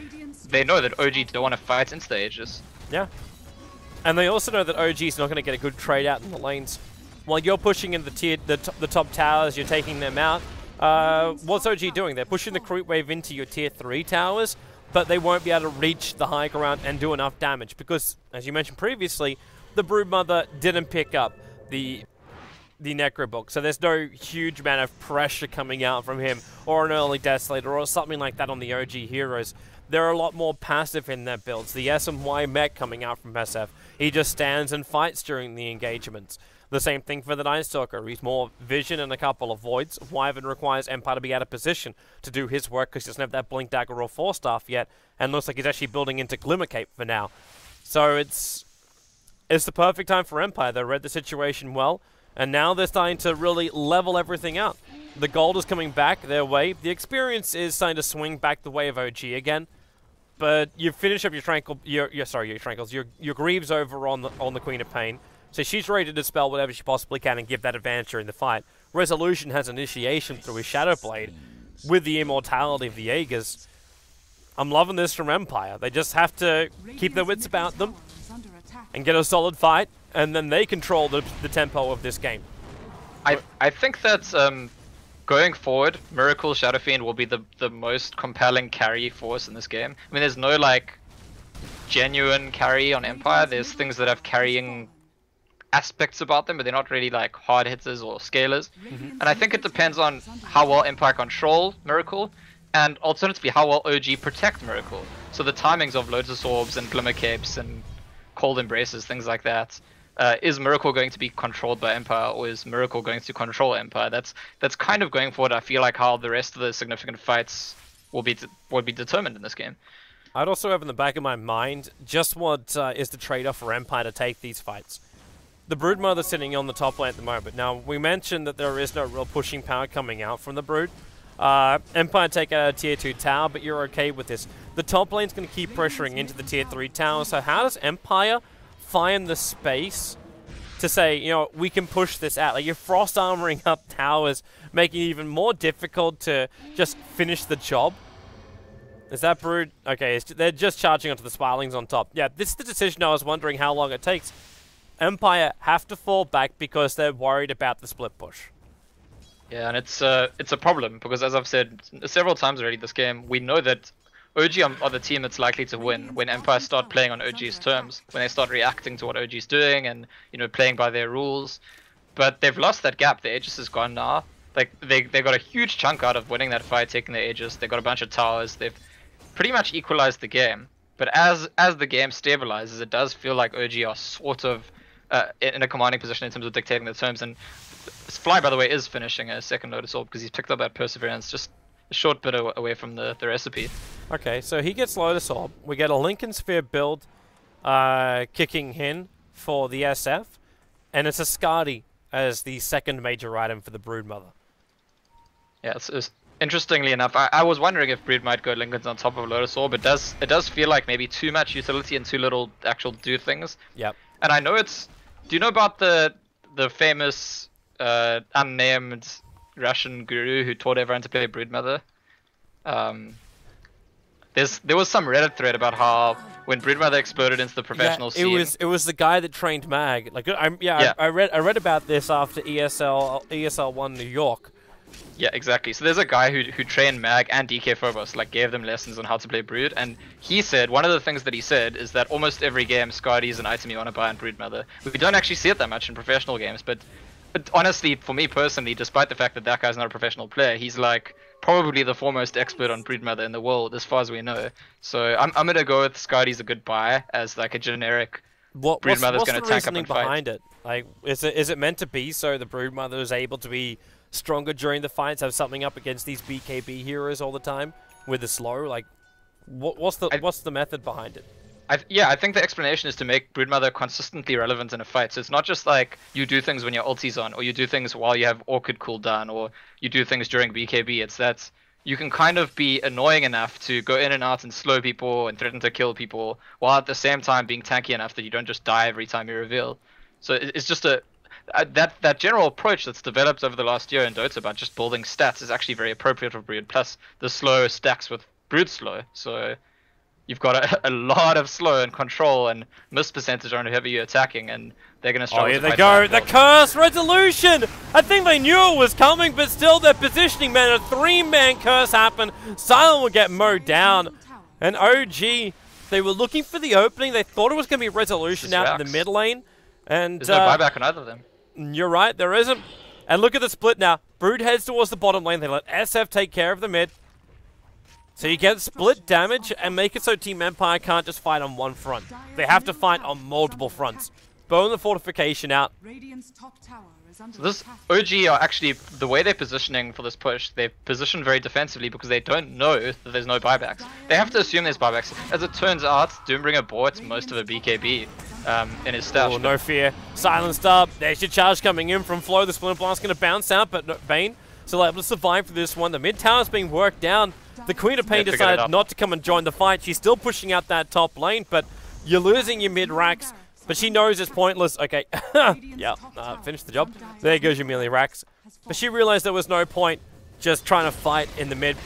they know that OG don't want to fight into the Aegis. Yeah. And they also know that OG's not going to get a good trade out in the lanes. While you're pushing in the top towers, you're taking them out. What's OG doing? They're pushing the creep wave into your tier 3 towers, but they won't be able to reach the high ground and do enough damage because, as you mentioned previously, the Broodmother didn't pick up the Necro Book, so there's no huge amount of pressure coming out from him, or an early Desolator, or something like that on the OG heroes. They're a lot more passive in their builds. The SMY mech coming out from SF, he just stands and fights during the engagements. The same thing for the Night Stalker. He's more vision and a couple of voids. Wyvern requires Empire to be out of position to do his work because he doesn't have that Blink Dagger or Force Staff yet, and looks like he's actually building into Glimmer Cape for now. So it's the perfect time for Empire. They read the situation well, and now they're starting to really level everything out. The gold is coming back their way. The experience is starting to swing back the way of OG again. But you finish up your Greaves over on the Queen of Pain. So she's ready to dispel whatever she possibly can and give that advantage during the fight. Resolution has initiation through his Shadow Blade with the immortality of the Aegis. I'm loving this from Empire. They just have to keep their wits about them and get a solid fight, and then they control the tempo of this game. I think that going forward, Miracle Shadow Fiend will be the most compelling carry force in this game. I mean, there's no like genuine carry on Empire. There's things that have carrying aspects about them, but they're not really like hard hitters or scalers. And I think it depends on how well Empire control Miracle, and alternatively how well OG protect Miracle. So the timings of Lotus Orbs and Glimmer Capes and Cold Embraces, things like that. Is Miracle going to be controlled by Empire, or is Miracle going to control Empire? That's kind of going forward. I feel like how the rest of the significant fights will be determined in this game. I'd also have in the back of my mind just what is the trade-off for Empire to take these fights. The Broodmother sitting on the top lane at the moment. Now, we mentioned that there is no real pushing power coming out from the Brood. Empire take out a tier 2 tower, but you're okay with this. The top lane's going to keep pressuring into the tier 3 tower, so how does Empire find the space to say, you know, we can push this out? Like, you're frost armoring up towers, making it even more difficult to just finish the job. Is that Brood? Okay, they're just charging onto the Spiralings on top. Yeah, this is the decision I was wondering how long it takes. Empire have to fall back because they're worried about the split push. Yeah, and it's a problem because, as I've said several times already this game, we know that OG are the team that's likely to win when Empire start playing on OG's terms, when they start reacting to what OG's doing and, you know, playing by their rules. But they've lost that gap. The Aegis is gone now. Like they got a huge chunk out of winning that fight, taking the Aegis. They got a bunch of towers. They've pretty much equalized the game. But as the game stabilizes, it does feel like OG are sort of in a commanding position in terms of dictating the terms. And Fly, by the way, is finishing a second Lotus Orb because he's picked up that Perseverance just a short bit away from the recipe. Okay, so he gets Lotus Orb. We get a Lincoln Sphere build kicking in for the SF, and it's a Skadi as the second major item for the Broodmother. Yeah, it's interestingly enough, I was wondering if Brood might go Lincolns on top of Lotus Orb. It does feel like maybe too much utility and too little actual do things. Yep. And I know it's... Do you know about the famous unnamed Russian guru who taught everyone to play Broodmother? There was some Reddit thread about how when Broodmother exploded into the professional scene... It was the guy that trained Mag. Like, I read about this after ESL 1 New York. Yeah, exactly. So there's a guy who trained Mag and DK Phobos, like gave them lessons on how to play Brood, and he said, one of the things that he said is that almost every game Skadi is an item you want to buy in Broodmother. We don't actually see it that much in professional games, but honestly, for me personally, despite the fact that that guy's not a professional player, he's like probably the foremost expert on Broodmother in the world, as far as we know. So I'm gonna go with Skadi's a good buy as like a generic Broodmother's what's going the to tank up reasoning and fight. behind it? Like, is it meant to be so the Broodmother is able to be stronger during the fights, have something up against these BKB heroes all the time with the slow? Like, what's the method behind it? I think the explanation is to make Broodmother consistently relevant in a fight. So it's not just like you do things when your ulti's on, or you do things while you have Orchid cooldown, or you do things during BKB. It's that you can kind of be annoying enough to go in and out and slow people and threaten to kill people, while at the same time being tanky enough that you don't just die every time you reveal. So it's just that general approach that's developed over the last year in Dota about just building stats is actually very appropriate for Brood. Plus the slow stacks with Brood slow, so you've got a lot of slow and control and miss percentage on whoever you're attacking, and they're going to struggle. Oh, here they go. The curse resolution! I think they knew it was coming, but still their positioning, man. A 3-man curse happened. Silent will get mowed down. And OG, they were looking for the opening. They thought it was going to be resolution out in the mid lane. And there's no buyback on either of them. You're right, there isn't. And look at the split now. Brood heads towards the bottom lane. They let SF take care of the mid. So you get split damage and make it so Team Empire can't just fight on one front. They have to fight on multiple fronts. Bone the fortification out. So this OG are actually, the way they're positioning for this push, they're positioned very defensively because they don't know that there's no buybacks. They have to assume there's buybacks. As it turns out, Doombringer bought most of a BKB in his stash. Oh, no fear. Silenced up. There's your charge coming in from Flo. The Splinter Blast going to bounce out, but Bane still able to survive for this one. The mid tower's being worked down. The Queen of Pain decided not to come and join the fight. She's still pushing out that top lane, but you're losing your mid racks. But she knows it's pointless. Okay, yeah, finish the job. There goes your melee racks. But she realized there was no point just trying to fight in the mid.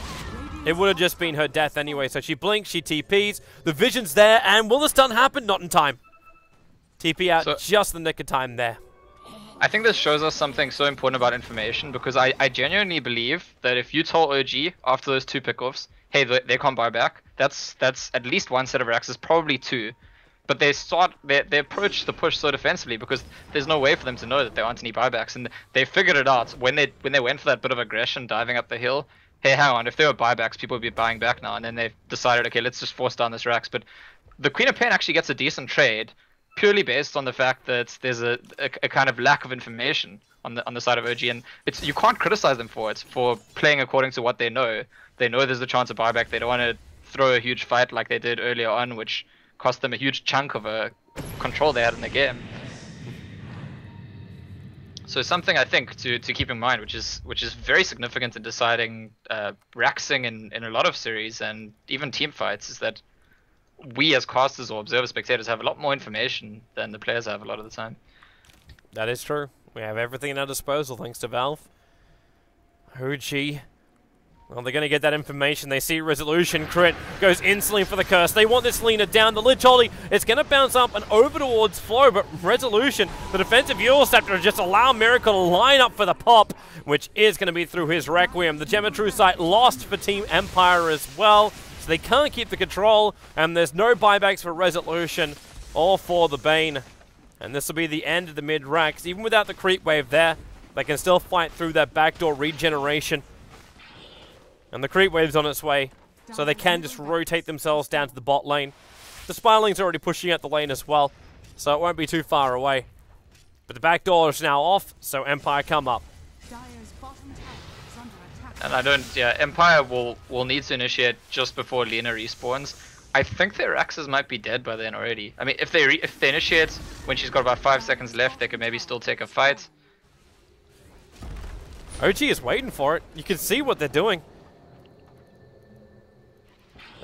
It would have just been her death anyway. So she blinks, she TPs. The vision's there, and will the stun happen? Not in time. TP out just the nick of time there. I think this shows us something so important about information, because I genuinely believe that if you told OG after those 2 pickoffs, hey, they can't buy back, that's at least 1 set of racks, probably 2. But they approach the push so defensively because there's no way for them to know that there aren't any buybacks, and they figured it out when they went for that bit of aggression diving up the hill. Hey, hang on, if there were buybacks, people would be buying back now, and then they've decided, okay, let's just force down this racks. But the Queen of Pain actually gets a decent trade, purely based on the fact that there's a kind of lack of information on the side of OG, and you can't criticize them for it, for playing according to what they know. They know there's a chance of buyback. They don't want to throw a huge fight like they did earlier on, which cost them a huge chunk of a control they had in the game. So something I think to keep in mind, which is very significant in deciding raxing in a lot of series and even team fights, is that we as casters or observer spectators have a lot more information than the players have a lot of the time. That is true. We have everything at our disposal thanks to Valve. OG. Well, they're going to get that information. They see resolution. Crit goes instantly for the curse. They want this Lina down. The Lich Holy, it's going to bounce up and over towards Flo, but resolution, the defensive Euroscepter, just allow Miracle to line up for the pop, which is going to be through his Requiem. The Gemma True Sight lost for Team Empire as well. So they can't keep the control, and there's no buybacks for resolution or for the Bane. And this will be the end of the mid-racks. Even without the creep wave there, they can still fight through that backdoor regeneration. And the creep wave's on its way, so they can just rotate themselves down to the bot lane. The Spiraling's already pushing out the lane as well, so it won't be too far away. But the backdoor is now off, so Empire come up. And Empire will need to initiate just before Lina respawns. I think their axes might be dead by then already. I mean, if they initiate when she's got about 5 seconds left, they could maybe still take a fight. OG is waiting for it. You can see what they're doing.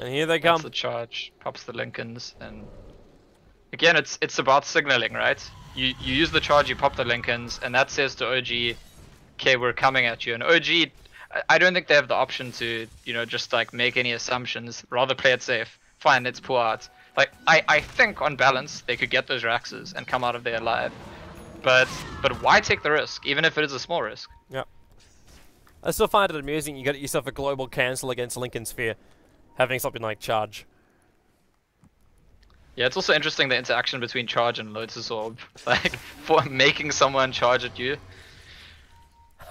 And here they come. That's the charge, pops the Lincolns, and again, it's about signaling, right? You use the charge, you pop the Lincolns, and that says to OG, okay, we're coming at you. And OG, I don't think they have the option to, just like make any assumptions. Rather play it safe. Fine, let's pull out. Like, I think on balance they could get those Raxes and come out of there alive. But why take the risk, even if it is a small risk? Yep. I still find it amusing you got yourself a global cancel against Lincoln Sphere, having something like charge. Yeah, it's also interesting the interaction between charge and Lotus Orb, like for making someone charge at you.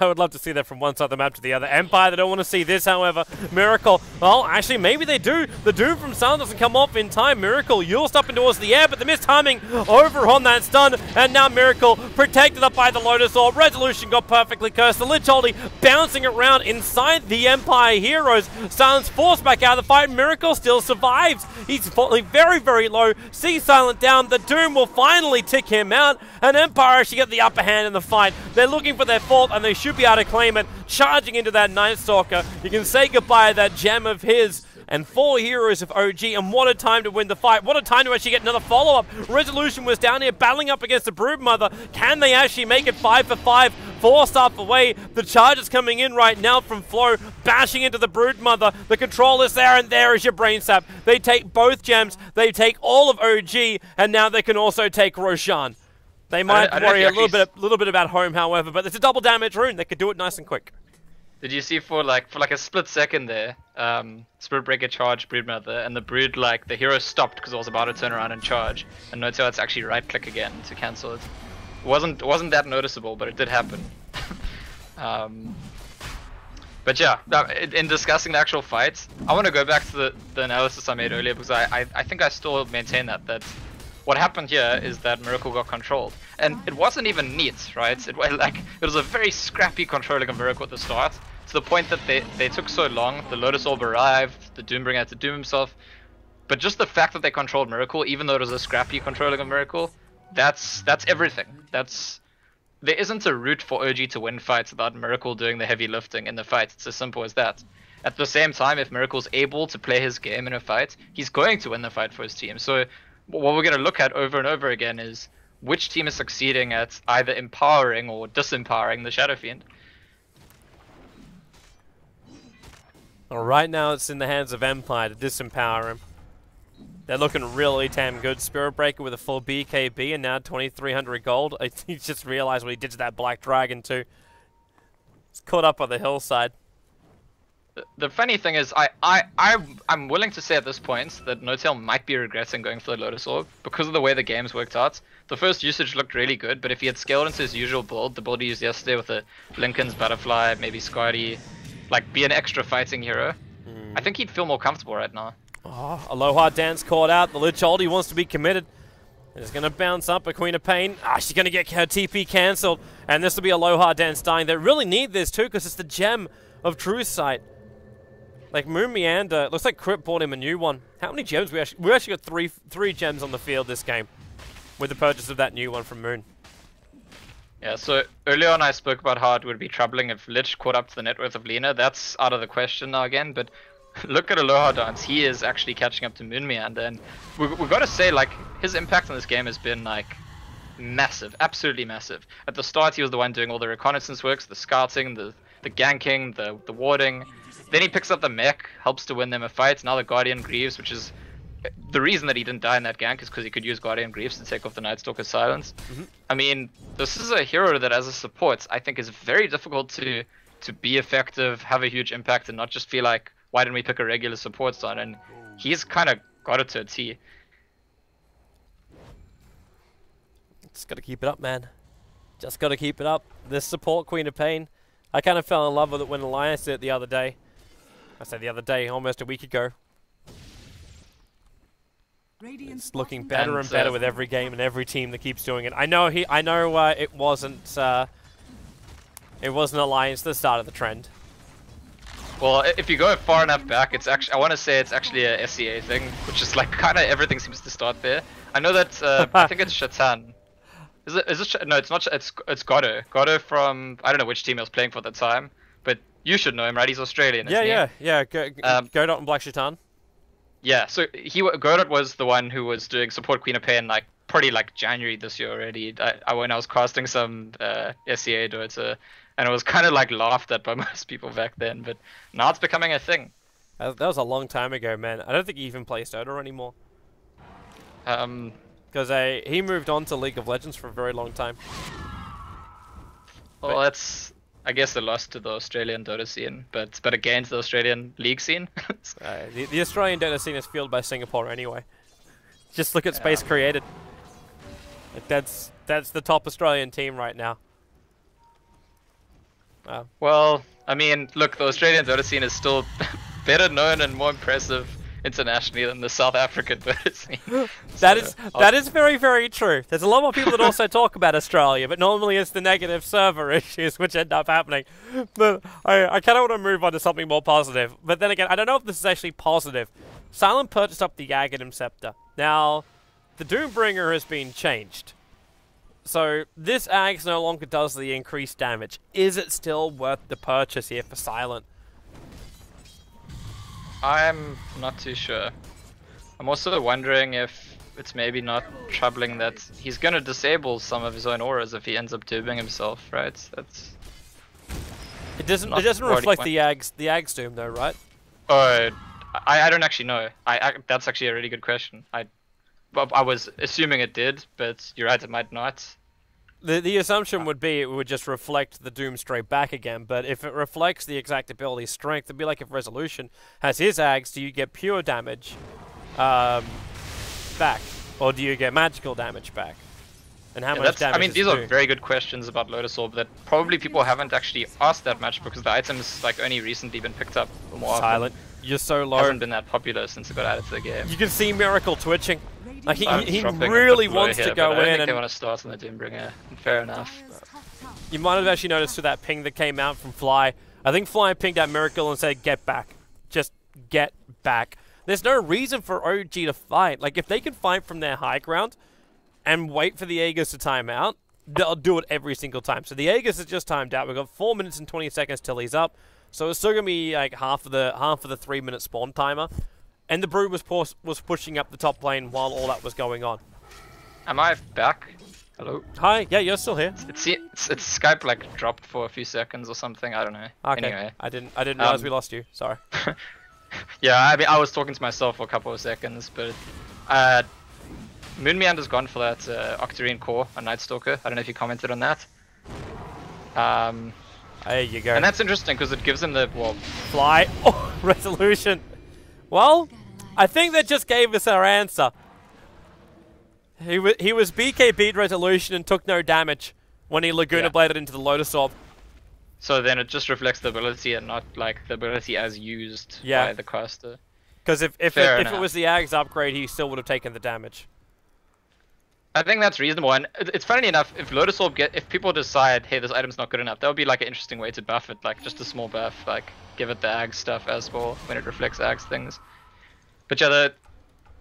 I would love to see that from one side of the map to the other. Empire, they don't want to see this, however. Miracle, well, actually, maybe they do. The Doom from Sun doesn't come off in time. Miracle, Yule's up towards the air, but the missed timing over on that stun. And now Miracle protected up by the Lotus Orb. Resolution got perfectly cursed. The Lich Holding bouncing around inside the Empire heroes. Silence forced back out of the fight. Miracle still survives. He's falling very, very low. See Silent down. The Doom will finally tick him out. And Empire actually get the upper hand in the fight. They're looking for their fourth, and they should be able to claim it. Charging into that Night Stalker. You can say goodbye to that gem of his. And 4 heroes of OG, and what a time to win the fight. What a time to actually get another follow-up. Resolution was down here battling up against the Broodmother. Can they actually make it 5 for 5? 4-star away. The charge is coming in right now from Flo, bashing into the Broodmother. The control is there, and there is your brain sap. They take both gems. They take all of OG, and now they can also take Roshan. They might worry a little bit about home, however, but it's a double damage rune. They could do it nice and quick. Did you see for like a split second there, Spirit Breaker charged Broodmother, and the Brood, like, the hero stopped because it was about to turn around and charge, and notice how it's actually right click again to cancel it. It wasn't that noticeable, but it did happen. But yeah, in discussing the actual fights, I want to go back to the analysis I made earlier, because I think I still maintain that what happened here is that Miracle got controlled, and it wasn't even neat, right? It was a very scrappy controlling of Miracle at the start, to the point that they took so long. The Lotus Orb arrived, the Doombringer had to doom himself, but just the fact that they controlled Miracle, even though it was a scrappy controlling of Miracle, that's everything. There isn't a route for OG to win fights without Miracle doing the heavy lifting in the fight. It's as simple as that. At the same time, if Miracle's able to play his game in a fight, he's going to win the fight for his team. So what we're going to look at over and over again is which team is succeeding at either empowering or disempowering the Shadow Fiend. Well, right now it's in the hands of Empire to disempower him. They're looking really damn good. Spirit Breaker with a full BKB and now 2,300 gold. He just realized what he did to that Black Dragon too. It's caught up on the hillside. The funny thing is, I'm willing to say at this point that Notail might be regretting going for the Lotus Orb because of the way the game's worked out. The first usage looked really good, but if he had scaled into his usual build, the build he used yesterday with the Lincoln's Butterfly, maybe Scotty, like be an extra fighting hero, I think he'd feel more comfortable right now. Oh, Aloha Dance caught out. The Lich Oldie wants to be committed. It's going to bounce up a Queen of Pain. She's going to get her TP cancelled, and this will be Aloha Dance dying. They really need this too because it's the gem of True Sight. Like Moon Meander, looks like Crypt bought him a new one. How many gems? We actually got three gems on the field this game with the purchase of that new one from Moon. Yeah, so earlier on I spoke about how it would be troubling if Lich caught up to the net worth of Lina. That's out of the question now again, but look at Aloha Dance. He is actually catching up to Moon Meander, and we've got to say, like, his impact on this game has been, like, massive, absolutely massive. At the start, he was the one doing all the reconnaissance works, the scouting, the ganking, the warding. Then he picks up the mech, helps to win them a fight. Now the Guardian Greaves, which is the reason that he didn't die in that gank, is because he could use Guardian Greaves to take off the Night Stalker's silence. I mean, this is a hero that, as a support, I think is very difficult to be effective, have a huge impact, and not just feel like, why didn't we pick a regular support slot? And he's kind of got it to a T. Just got to keep it up, man. Just got to keep it up. This support, Queen of Pain, I kind of fell in love with it when Alliance did it the other day. I say the other day, almost a week ago. It's looking better and better with every game and every team that keeps doing it. I know it wasn't Alliance at the start of the trend. Well, if you go far enough back, it's actually, I want to say it's actually a SEA thing, which is like kind of everything seems to start there. I know that I think it's Shatan. Is it? No, it's not. It's Godo. Godo from, I don't know which team he was playing for at the time, but you should know him, right? He's Australian. Yeah. Godot and Black Shaitan. Yeah, so Godot was the one who was doing support Queen of Pain like probably like January this year already. When I was casting some SEA Dota, and it was kind of like laughed at by most people back then, but now it's becoming a thing. That was a long time ago, man. I don't think he even plays Dota anymore. Because he moved on to League of Legends for a very long time. Well, that's, I guess, a loss to the Australian Dota scene, but again to the Australian League scene. The Australian Dota scene is fueled by Singapore anyway. Just look at Space Created. Like, that's the top Australian team right now. Well, I mean, look, the Australian Dota scene is still better known and more impressive internationally than the South African Dota scene. That is very, very true. There's a lot more people that also talk about Australia, but normally it's the negative server issues which end up happening. But I kind of want to move on to something more positive. But then again, I don't know if this is actually positive. Silent purchased up the Aghanim Scepter. Now, the Doombringer has been changed. So, this Axe no longer does the increased damage. Is it still worth the purchase here for Silent? I'm not too sure. I'm also wondering if it's maybe not troubling that he's gonna disable some of his own auras if he ends up dooming himself, right? That's... It doesn't reflect the Ag's Doom though, right? Oh, I don't actually know. That's actually a really good question. I was assuming it did, but you're right, it might not. The assumption would be it would just reflect the Doom straight back again, but if it reflects the exact ability strength, it'd be like if Resolution has his Ags, do you get pure damage back? Or do you get magical damage back? And how much damage? I mean, these are very good questions about Lotus Orb that probably people haven't actually asked that much because the item's like only recently been picked up more Silent. often. You're so low. It hasn't been that popular since it got added to the game. You can see Miracle twitching. Like he Dropping really a bit low wants here, to go but I in think and they want to start on the Doombringer. Fair enough. you might have actually noticed through that ping that came out from Fly. I think Fly pinged at Miracle and said, "Get back. Just get back." There's no reason for OG to fight. Like, if they can fight from their high ground and wait for the Aegis to time out, they'll do it every single time. So the Aegis is just timed out. We've got 4 minutes and 20 seconds till he's up. So it's still gonna be like half of the 3-minute spawn timer. And the Brood was pushing up the top lane while all that was going on. Am I back? Hello? Hi, yeah, you're still here. It's Skype like dropped for a few seconds or something, I don't know. Okay. Anyway. I didn't realize we lost you. Sorry. Yeah, I mean, I was talking to myself for a couple of seconds, but Moonmeander's gone for that Octarine core on Night Stalker. I don't know if you commented on that. There you go. And that's interesting because it gives him the Fly. Oh, Resolution. Well, I think that just gave us our answer. He was BKB'd Resolution and took no damage when he Laguna Bladed into the Lotus Orb. So then it just reflects the ability and not like the ability as used by the caster. Because if it was the Ags upgrade, he still would have taken the damage. I think that's reasonable, and it's funny enough, if Lotus Orb if people decide, hey, this item's not good enough, that would be like an interesting way to buff it, like just a small buff, like give it the Ags stuff as well when it reflects Ags things. But yeah,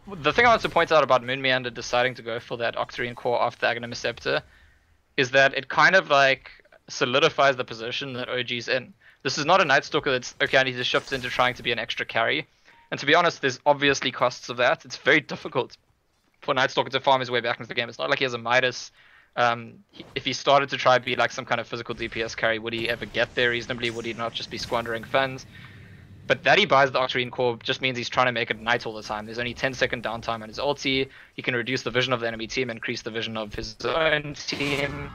the thing I want to point out about Moonmeander deciding to go for that Octarine core after the Aghanim Scepter is that it kind of like solidifies the position that OG's in. This is not a Night Stalker that's, okay, I need to shift into trying to be an extra carry. And to be honest, there's obviously costs of that. It's very difficult for Night Stalker to farm his way back into the game. It's not like he has a Midas. If he started to try to be like some kind of physical DPS carry, would he ever get there reasonably? Would he not just be squandering funds? But that he buys the Octarine core just means he's trying to make it night all the time. There's only 10-second downtime on his ulti. He can reduce the vision of the enemy team, increase the vision of his own team.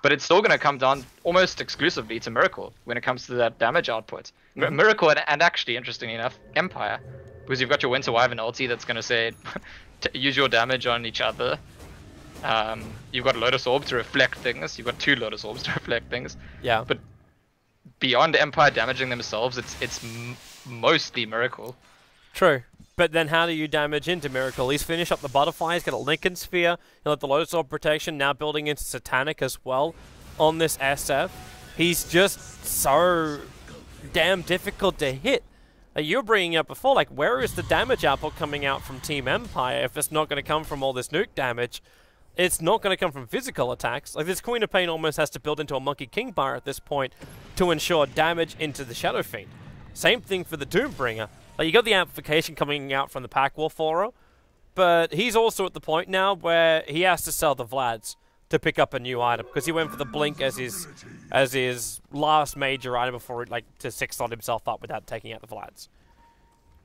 But it's still going to come down almost exclusively to Miracle when it comes to that damage output. Miracle and actually, interestingly enough, Empire. Because you've got your Winter Wyvern ulti that's going to say, use your damage on each other. You've got Lotus Orb to reflect things. You've got 2 Lotus Orbs to reflect things. Yeah. But beyond Empire damaging themselves, it's mostly Miracle. True. But then how do you damage into Miracle? He's finished up the Butterfly, he's got a Lincoln Sphere, he'll have the Lotus Orb protection, now building into Satanic as well on this SF. He's just so damn difficult to hit. You were bringing up before, like, where is the damage output coming out from Team Empire if it's not going to come from all this nuke damage? It's not going to come from physical attacks. Like, this Queen of Pain almost has to build into a Monkey King bar at this point to ensure damage into the Shadow Fiend. Same thing for the Doombringer. Like, you got the amplification coming out from the Pack Wolf Aura, but he's also at the point now where he has to sell the Vlads to pick up a new item because he went for the Blink as his last major item before to 6-slot himself up without taking out the Vlads.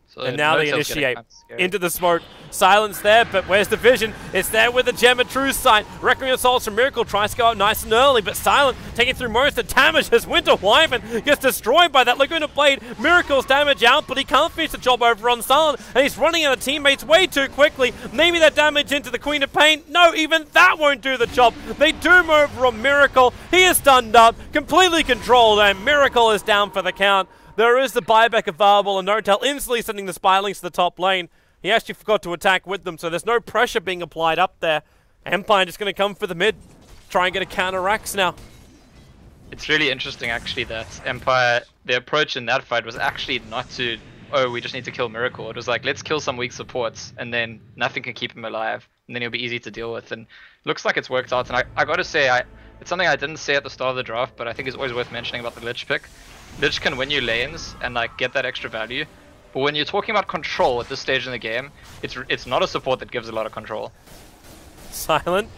So And now they No-Tail's getting initiate kinda scary. into the smoke. Silence there, but where's the vision? It's there with the Gem of True Sight. Requiem Assaults from Miracle tries to go up nice and early, but Silent taking through most of the damage as Winter Wyvern gets destroyed by that Laguna Blade. Miracle's damage out, but he can't finish the job over on Silent, and he's running out of teammates way too quickly. Maybe that damage into the Queen of Pain. No, even that won't do the job. They doom over on Miracle. He is stunned up, completely controlled, and Miracle is down for the count. There is the buyback available, and No-Tail instantly sending the Spylings to the top lane. He actually forgot to attack with them, so there's no pressure being applied up there. Empire just going to come for the mid, try and get a counter Axe now. It's really interesting, actually, that Empire, their approach in that fight was actually not to, oh, we just need to kill Miracle. It was like, let's kill some weak supports, and then nothing can keep him alive, and then he'll be easy to deal with. And looks like it's worked out. And I got to say, it's something I didn't say at the start of the draft, but I think it's always worth mentioning about the Lich pick. Lich can win you lanes and like get that extra value, but when you're talking about control at this stage in the game, it's not a support that gives a lot of control. Silence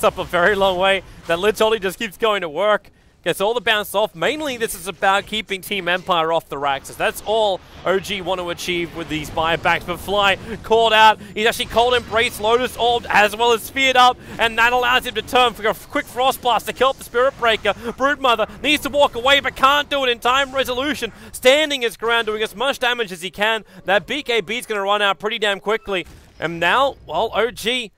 up a very long way. That Lich only just keeps going to work. Gets all the bounce off. Mainly this is about keeping Team Empire off the Raxes. That's all OG want to achieve with these buybacks. But Fly called out. He's actually Cold Embrace, Lotus Orbed, as well as Speared up. And that allows him to turn for a quick Frost Blast to kill off the Spirit Breaker. Broodmother needs to walk away but can't do it in time. Resolution standing his ground, doing as much damage as he can. That BKB is going to run out pretty damn quickly. And now, well, OG...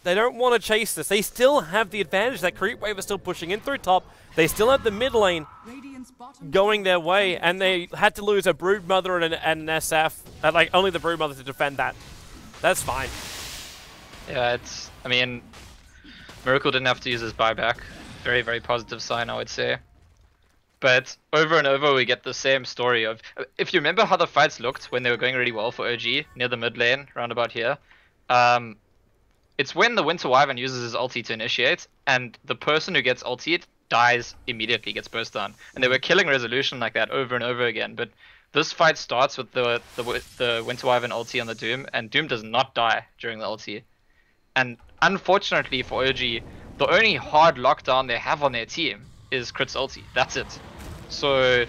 they don't want to chase this. They still have the advantage. That creep wave is still pushing in through top. They still have the mid lane going their way, and they had to lose a Broodmother and an SF. Like, only the Broodmother to defend that. That's fine. Yeah, I mean, Miracle didn't have to use his buyback. Very, very positive sign, I would say. But over and over, we get the same story of... If you remember how the fights looked when they were going really well for OG, near the mid lane, round about here, it's when the Winter Wyvern uses his ulti to initiate, and the person who gets ultied dies immediately, gets burst down. And they were killing Resolution like that over and over again. But this fight starts with the Winter Wyvern ulti on the Doom, and Doom does not die during the ulti. And unfortunately for OG, the only hard lockdown they have on their team is Crit's ulti. That's it. So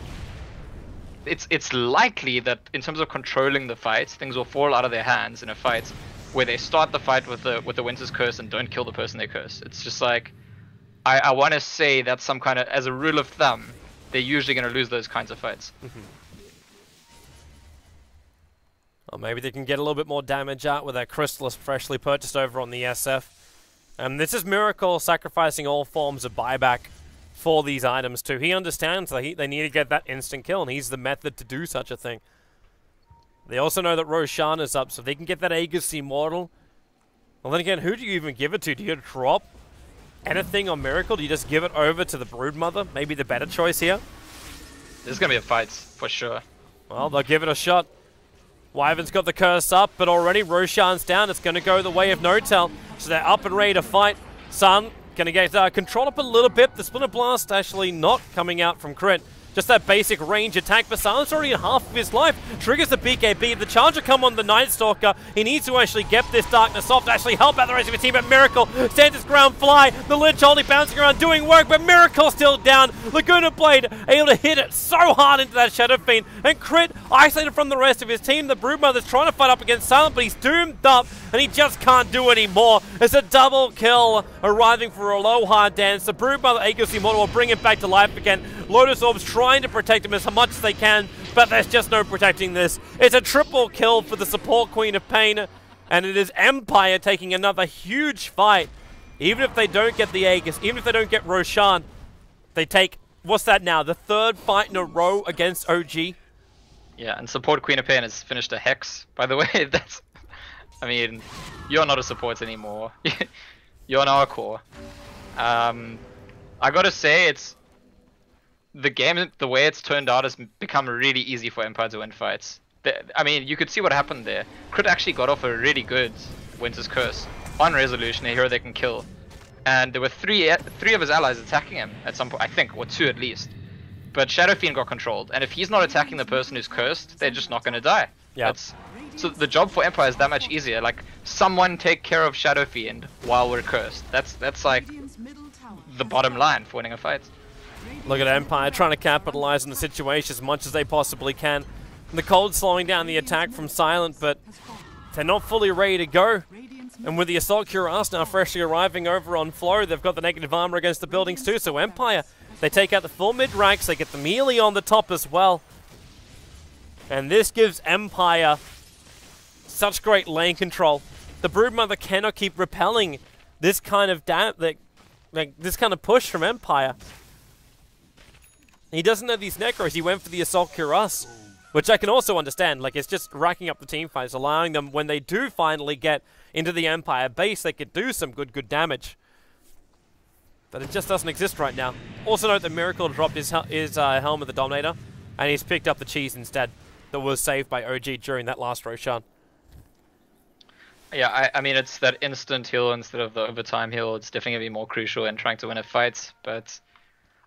it's likely that in terms of controlling the fight, things will fall out of their hands in a fight where they start the fight with the Winter's Curse and don't kill the person they curse. It's just like, I want to say that's some kind of, as a rule of thumb, they're usually going to lose those kinds of fights. Or maybe they can get a little bit more damage out with that Crystallis freshly purchased over on the SF. And this is Miracle sacrificing all forms of buyback for these items too. He understands that they need to get that instant kill, and he's the method to do such a thing. They also know that Roshan is up, so if they can get that Aegis Immortal. Well, then again, who do you even give it to? Do you drop anything on Miracle? Do you just give it over to the Broodmother? Maybe the better choice here? This is going to be a fight, for sure. Well, they'll give it a shot. Wyvern's got the curse up, but already Roshan's down. It's going to go the way of No-Tail. So they're up and ready to fight. Sun going to get control up a little bit. The Splinter Blast actually not coming out from Crit. Just that basic range attack, but Silence already at half of his life. Triggers the BKB. The charger come on the Night Stalker. He needs to actually get this darkness off to actually help out the rest of his team. But Miracle stands his ground, Fly. The Lich only bouncing around doing work, but Miracle still down. Laguna Blade able to hit it so hard into that Shadow Fiend. And Crit isolated from the rest of his team. The Broodmother's trying to fight up against Silent, but he's doomed up and he just can't do anymore. It's a double kill arriving for a low hard dance. The Broodmother Aegis Immortal will bring him back to life again. Lotus Orbs trying to protect him as much as they can, but there's just no protecting this. It's a triple kill for the support Queen of Pain, and it is Empire taking another huge fight. Even if they don't get the Aegis, even if they don't get Roshan, they take, what's that now, the third fight in a row against OG? Yeah, and support Queen of Pain has finished a Hex, by the way. That's, I mean, you're not a support anymore. You're an R-core. I gotta say, the game, the way it's turned out, has become really easy for Empire to win fights. I mean, you could see what happened there. Crit actually got off a really good Winter's Curse on Resolution, a hero they can kill. And there were three of his allies attacking him at some point, I think, or two at least. But Shadow Fiend got controlled, and if he's not attacking the person who's cursed, they're just not going to die. Yeah. So the job for Empire is that much easier. Like, someone take care of Shadow Fiend while we're cursed. That's like the bottom line for winning a fight. Look at Empire trying to capitalize on the situation as much as they possibly can. The cold slowing down the attack from Silent, but they're not fully ready to go. And with the Assault Cuirass now freshly arriving over on Flow, they've got the negative armor against the buildings too, so Empire, they take out the full mid-ranks, they get the melee on the top as well. And this gives Empire such great lane control. The Broodmother cannot keep repelling this kind of this kind of push from Empire. He doesn't have these Necros, he went for the Assault Cuirass, which I can also understand. Like, it's just racking up the team fights, allowing them, when they do finally get into the Empire base, they could do some good damage. But it just doesn't exist right now. Also note that Miracle dropped his Helm of the Dominator, and he's picked up the cheese instead that was saved by OG during that last Roshan. Yeah, I mean, it's that instant heal instead of the overtime heal. It's definitely going to be more crucial in trying to win a fight, but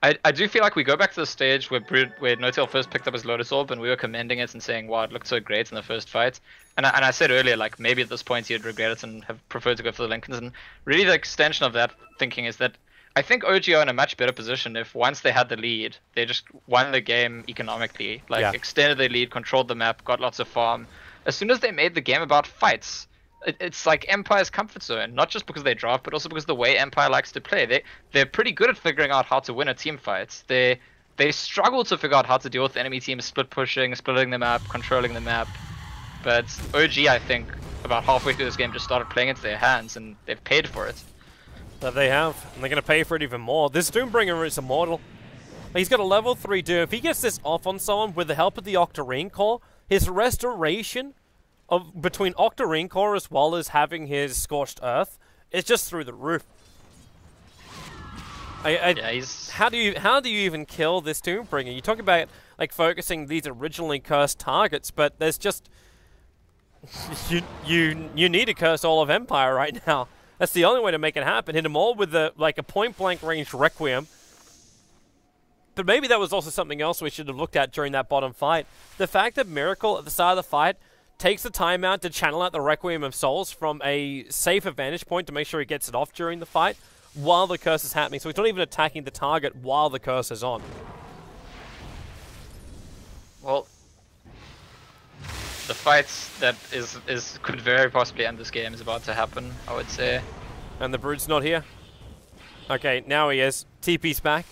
I do feel like we go back to the stage where No-Tail first picked up his Lotus Orb and we were commending it and saying, wow, it looked so great in the first fight. And I said earlier, like, maybe at this point he'd regret it and have preferred to go for the Lincolns. And really the extension of that thinking is that I think OG are in a much better position if once they had the lead, they just won the game economically. Like, extended their lead, controlled the map, got lots of farm. As soon as they made the game about fights, it's like Empire's comfort zone, not just because they draft, but also because the way Empire likes to play. They're pretty good at figuring out how to win a team fight. They struggle to figure out how to deal with enemy teams split pushing, splitting the map, controlling the map. But OG, I think, about halfway through this game just started playing into their hands, and they've paid for it. That they have, and they're going to pay for it even more. This Doombringer is immortal. He's got a level 3 Doom. If he gets this off on someone with the help of the Octarine Core, his restoration between Octarine Core as well as having his Scorched Earth is just through the roof. How do you even kill this Doombringer? You talk about like focusing these originally cursed targets, but there's just you need to curse all of Empire right now. That's the only way to make it happen. Hit them all with a point blank range Requiem. But maybe that was also something else we should have looked at during that bottom fight. The fact that Miracle at the start of the fight takes the time out to channel out the Requiem of Souls from a safe vantage point to make sure he gets it off during the fight while the curse is happening. So he's not even attacking the target while the curse is on. Well, the fights that could very possibly end this game is about to happen, I would say. And the Brood's not here. Okay, now he is. TP's back.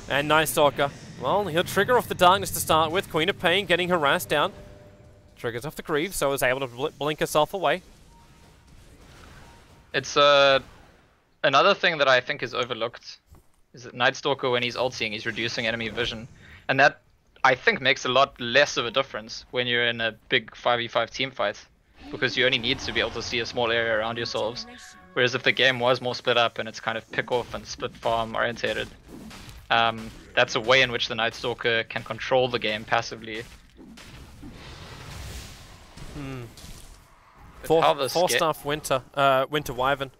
And Night Stalker. Well, he'll trigger off the Darkness to start with. Queen of Pain getting harassed down. Triggers off the Greaves, so is able to blink herself away. It's another thing that I think is overlooked is that Night Stalker, when he's ulting, he's reducing enemy vision. And that, I think, makes a lot less of a difference when you're in a big 5v5 team fight, because you only need to be able to see a small area around yourselves. Whereas if the game was more split up and it's kind of pick off and split farm orientated, that's a way in which the Night Stalker can control the game passively. Four-staff Winter Wyvern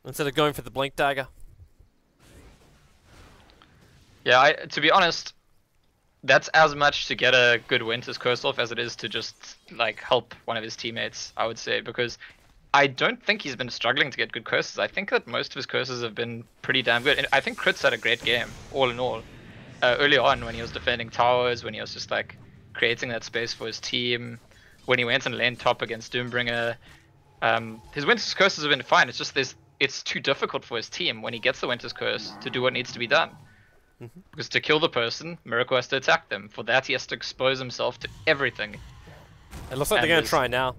instead of going for the Blink Dagger. Yeah, to be honest, that's as much to get a good Winter's Curse off as it is to just like help one of his teammates, I would say, because I don't think he's been struggling to get good curses. I think that most of his curses have been pretty damn good. And I think Crit's had a great game, all in all. Early on, when he was defending towers, when he was just like creating that space for his team, when he went and lane top against Doombringer, his Winter's Curses have been fine. It's just it's too difficult for his team when he gets the Winter's Curse to do what needs to be done. Because to kill the person, Miracle has to attack them. For that, he has to expose himself to everything. It looks like they're going to try now.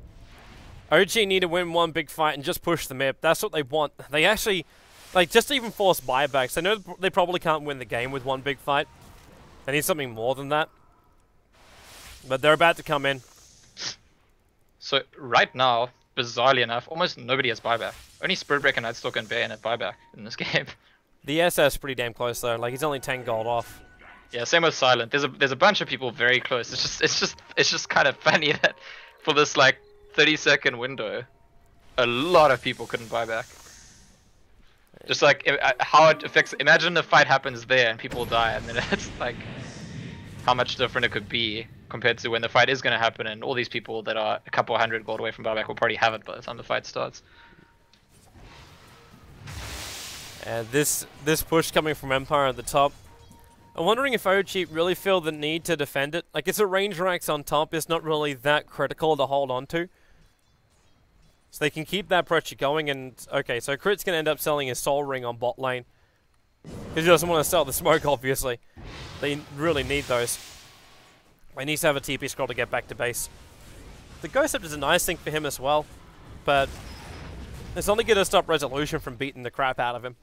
OG need to win one big fight and just push the map. That's what they want. They actually, like, just even force buybacks. I know they probably can't win the game with one big fight. They need something more than that. But they're about to come in. So right now, bizarrely enough, almost nobody has buyback. Only Spiritbreaker, Nightstalker, and Bayon have buyback in this game. The SS is pretty damn close though. Like, he's only 10 gold off. Yeah, same with Silent. There's a bunch of people very close. It's just kind of funny that for this like 30-second window, a lot of people couldn't buy back. Just like how it affects. Imagine the fight happens there and people die, and then it's like how much different it could be compared to when the fight is going to happen, and all these people that are a couple 100 gold away from buyback will probably have it by the time the fight starts. And this push coming from Empire at the top. I'm wondering if OG really feel the need to defend it. Like, it's a range racks on top. It's not really that critical to hold on to. So they can keep that pressure going. And, okay, so Crit's going to end up selling his Soul Ring on bot lane. Because he doesn't want to sell the smoke, obviously. They really need those. He needs to have a TP scroll to get back to base. The Ghost Scepter is a nice thing for him as well. But it's only going to stop Resolution from beating the crap out of him.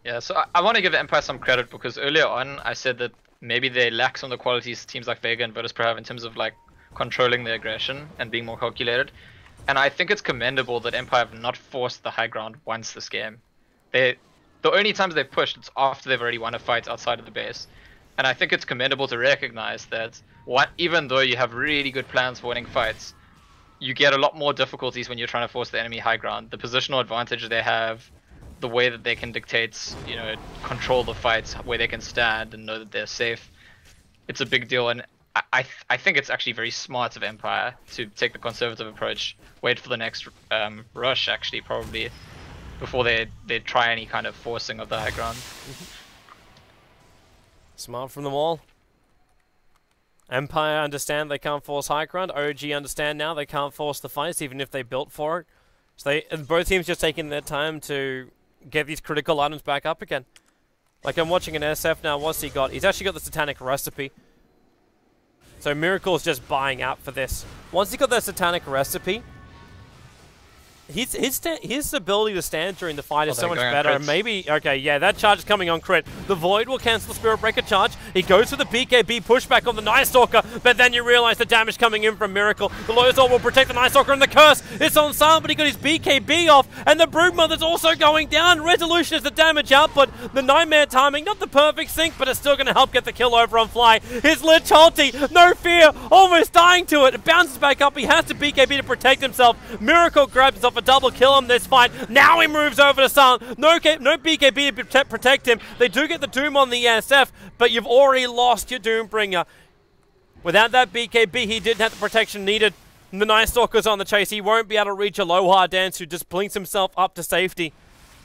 Yeah, so I want to give Empire some credit because earlier on I said that maybe they lack some of the qualities teams like Vega and virtus.pro have in terms of like controlling their aggression and being more calculated. And I think it's commendable that Empire have not forced the high ground once this game. The only times they've pushed, it's after they've already won a fight outside of the base. And I think it's commendable to recognize that even though you have really good plans for winning fights, you get a lot more difficulties when you're trying to force the enemy high ground. The positional advantage they have, the way that they can dictate, you know, control the fights, where they can stand and know that they're safe. It's a big deal, and I think it's actually very smart of Empire to take the conservative approach, wait for the next rush, actually, probably, before they try any kind of forcing of the high ground. Smart from them all. Empire understand they can't force high ground. OG understand now they can't force the fights, even if they built for it. So both teams just taking their time to get these critical items back up again. Like, I'm watching an SF now. What's he got? He's actually got the Satanic Recipe. So Miracle's just buying out for this. Once he got that Satanic Recipe, his ability to stand during the fight is so much better. Maybe, okay, yeah, that charge is coming on Crit. The Void will cancel the Spirit Breaker charge. He goes for the BKB pushback on the Night Stalker, but then you realize the damage coming in from Miracle. The Loyal will protect the Night Stalker, and the Curse is on Silent, but he got his BKB off, and the Broodmother's also going down. Resolution is the damage output. The Nightmare timing, not the perfect sync, but it's still going to help get the kill over on Fly. His Lich ulti, no fear, almost dying to it. It bounces back up. He has to BKB to protect himself. Miracle grabs himself a double kill on this fight. Now he moves over to Silent. No BKB to protect him. They do get the Doom on the SF, but you've already lost your Doombringer. Without that BKB, he didn't have the protection needed. The Night Stalker's on the chase. He won't be able to reach Aloha Dance, who just blinks himself up to safety.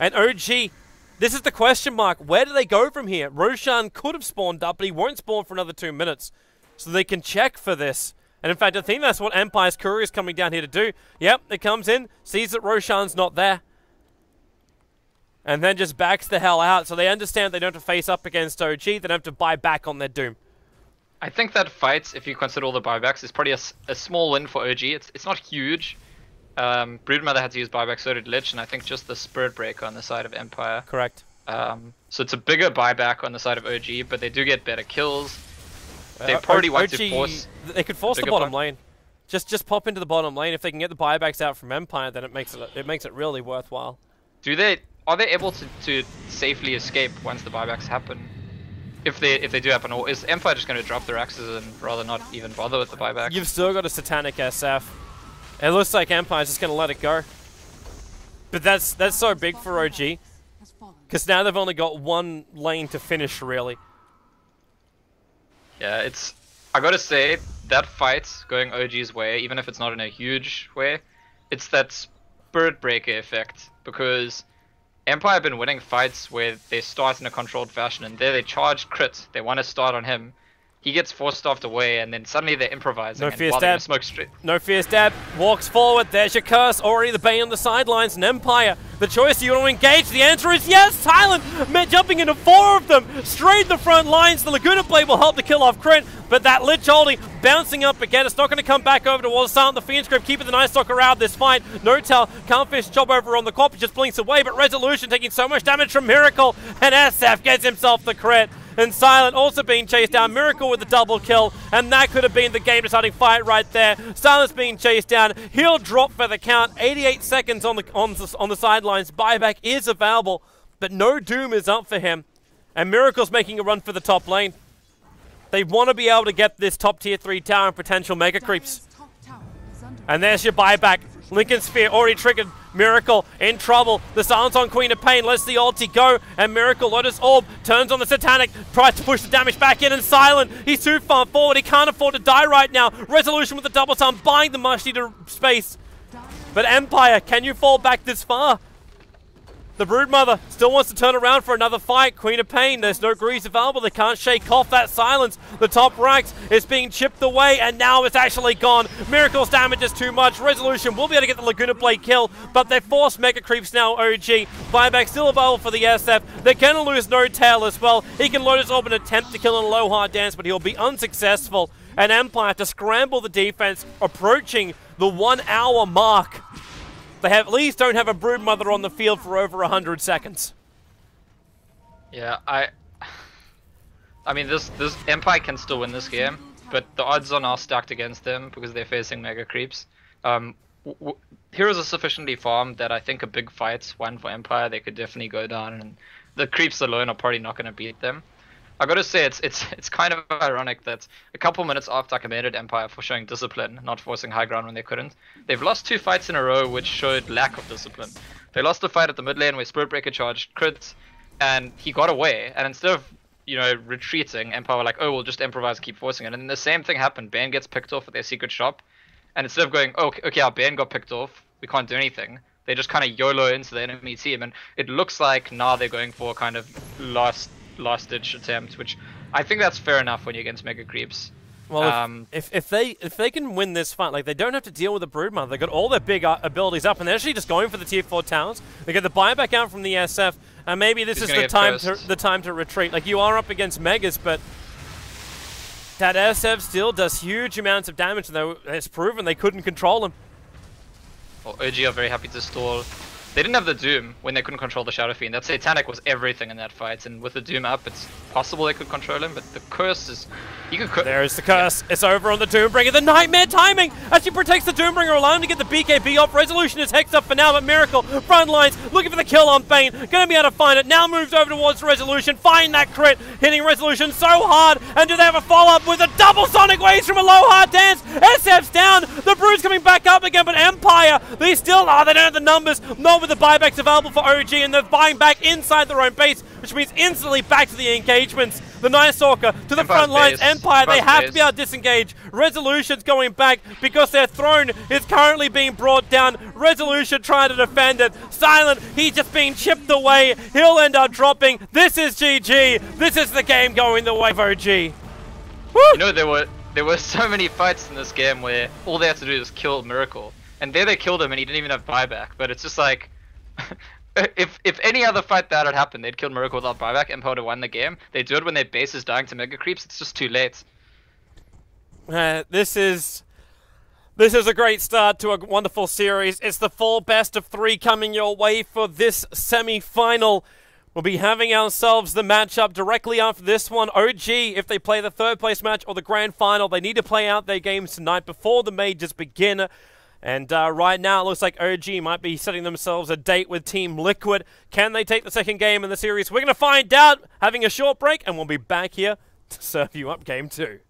And OG, this is the question mark. Where do they go from here? Roshan could have spawned up, but he won't spawn for another 2 minutes. So they can check for this. And in fact, I think that's what Empire's courier is coming down here to do. Yep, it comes in, sees that Roshan's not there, and then just backs the hell out. So they understand they don't have to face up against OG. They don't have to buy back on their Doom. I think that fight, if you consider all the buybacks, is probably a small win for OG. It's not huge. Broodmother had to use buyback, so did Lich, and I think just the Spirit Breaker on the side of Empire. Correct. So it's a bigger buyback on the side of OG, but they do get better kills. They probably want to force. They could force the bottom lane. Just pop into the bottom lane. If they can get the buybacks out from Empire, then it makes it really worthwhile. Are they able to safely escape once the buybacks happen? If they do happen, or is Empire just going to drop their axes and rather not even bother with the buyback? You've still got a Satanic SF. It looks like Empire's just going to let it go. But that's so big for OG, because now they've only got one lane to finish, really. Yeah, I gotta say, that fight going OG's way, even if it's not in a huge way, it's that Spirit Breaker effect, because Empire have been winning fights where they start in a controlled fashion, and there they charge Crit, they want to start on him, he gets forced off the way, and then suddenly they're improvising. No fear stab. No fear stab. Walks forward. There's your Curse. Already the Bane on the sidelines. And Empire. The choice, do you want to engage? The answer is yes. Silent. Jumping into 4 of them. Straight the front lines. The Laguna Blade will help to kill off Crit. But that Lich ulti bouncing up again. It's not going to come back over towards Silent. The Phoenix Grip keeping the Night Stalker out of this fight. No Tell can't finish job over on the Corp. He just blinks away. But Resolution taking so much damage from Miracle. And SF gets himself the crit. And Silent also being chased down. Miracle with the double kill. And that could have been the game-deciding fight right there. Silent's being chased down. He'll drop for the count. 88 seconds on the sidelines. Buyback is available. But no Doom is up for him. And Miracle's making a run for the top lane. They want to be able to get this top tier 3 tower and potential mega creeps. And there's your buyback. Lincoln Sphere already triggered. Miracle in trouble. The silence on Queen of Pain lets the ulti go. And Miracle, Lotus Orb, turns on the Satanic. Tries to push the damage back in. And Silent, he's too far forward. He can't afford to die right now. Resolution with the double stun, buying the much needed space. But Empire, can you fall back this far? The Broodmother still wants to turn around for another fight. Queen of Pain, there's no greaves available. They can't shake off that silence. The top ranks is being chipped away, and now it's actually gone. Miracle's damage is too much. Resolution will be able to get the Laguna Blade kill, but they force Mega Creeps now, OG. Buyback still available for the SF. They're going to lose No Tail as well. He can load his orb and attempt to kill an Aloha Dance, but he'll be unsuccessful. And Empire to scramble the defense, approaching the 1 hour mark. They at least don't have a Broodmother on the field for over 100 seconds. Yeah, I mean, this Empire can still win this game, but the odds are now stacked against them because they're facing Mega Creeps. Heroes are sufficiently farmed that I think a big fight, one for Empire, they could definitely go down, and the Creeps alone are probably not going to beat them. I gotta say, it's kind of ironic that a couple minutes after I commended Empire for showing discipline, not forcing high ground when they couldn't, they've lost 2 fights in a row which showed lack of discipline. They lost a fight at the mid lane where Spirit Breaker charged crit, and he got away, and instead of, you know, retreating, Empire were like, oh, we'll just improvise and keep forcing it. And then the same thing happened. Bane gets picked off at their secret shop, and instead of going, oh, okay, our Bane got picked off, we can't do anything, they just kind of YOLO into the enemy team, and it looks like now they're going for a kind of last-ditch attempt, which I think that's fair enough when you're against Mega Creeps. Well, if they can win this fight, like, they don't have to deal with the Broodmother. They've got all their big abilities up, and they're actually just going for the tier 4 towers. They get the buyback out from the SF, and maybe this is the time to retreat. Like, you are up against Megas, but that SF still does huge amounts of damage, though it's proven they couldn't control him. Well, OG are very happy to stall. They didn't have the Doom when they couldn't control the Shadow Fiend. That Satanic was everything in that fight, and with the Doom up, it's possible they could control him, but the Curse is... There's the Curse. It's over on the Doombringer. The Nightmare timing actually protects the Doombringer, allowing him to get the BKB off. Resolution is hexed up for now, but Miracle, front lines, looking for the kill on Bane. Gonna be able to find it. Now moves over towards Resolution. Find that crit. Hitting Resolution so hard. And do they have a follow-up with a double Sonic Waves from Aloha Dance? SF's down. The Brood's coming back up again, but Empire, they still are. They don't have the numbers. Not with the buybacks available for OG, and they're buying back inside their own base, which means instantly back to the engagements. The Night Stalker to the front lines. Empire, they have to be able to disengage. Resolution's going back because their throne is currently being brought down. Resolution trying to defend it. Silent, he's just being chipped away. He'll end up dropping. This is GG. This is the game going the way of OG. Woo! You know, there were so many fights in this game where all they had to do is kill Miracle. And there they killed him and he didn't even have buyback. But it's just like... If any other fight that had happened, they'd killed Miracle without buyback, Empire would have won the game. They do it when their base is dying to Mega Creeps, it's just too late. This is a great start to a wonderful series. It's the full best of 3 coming your way for this semi-final. We'll be having ourselves the matchup directly after this one. OG, if they play the 3rd place match or the grand final, they need to play out their games tonight before the majors begin. And right now, it looks like OG might be setting themselves a date with Team Liquid. Can they take the 2nd game in the series? We're going to find out, having a short break, and we'll be back here to serve you up Game 2.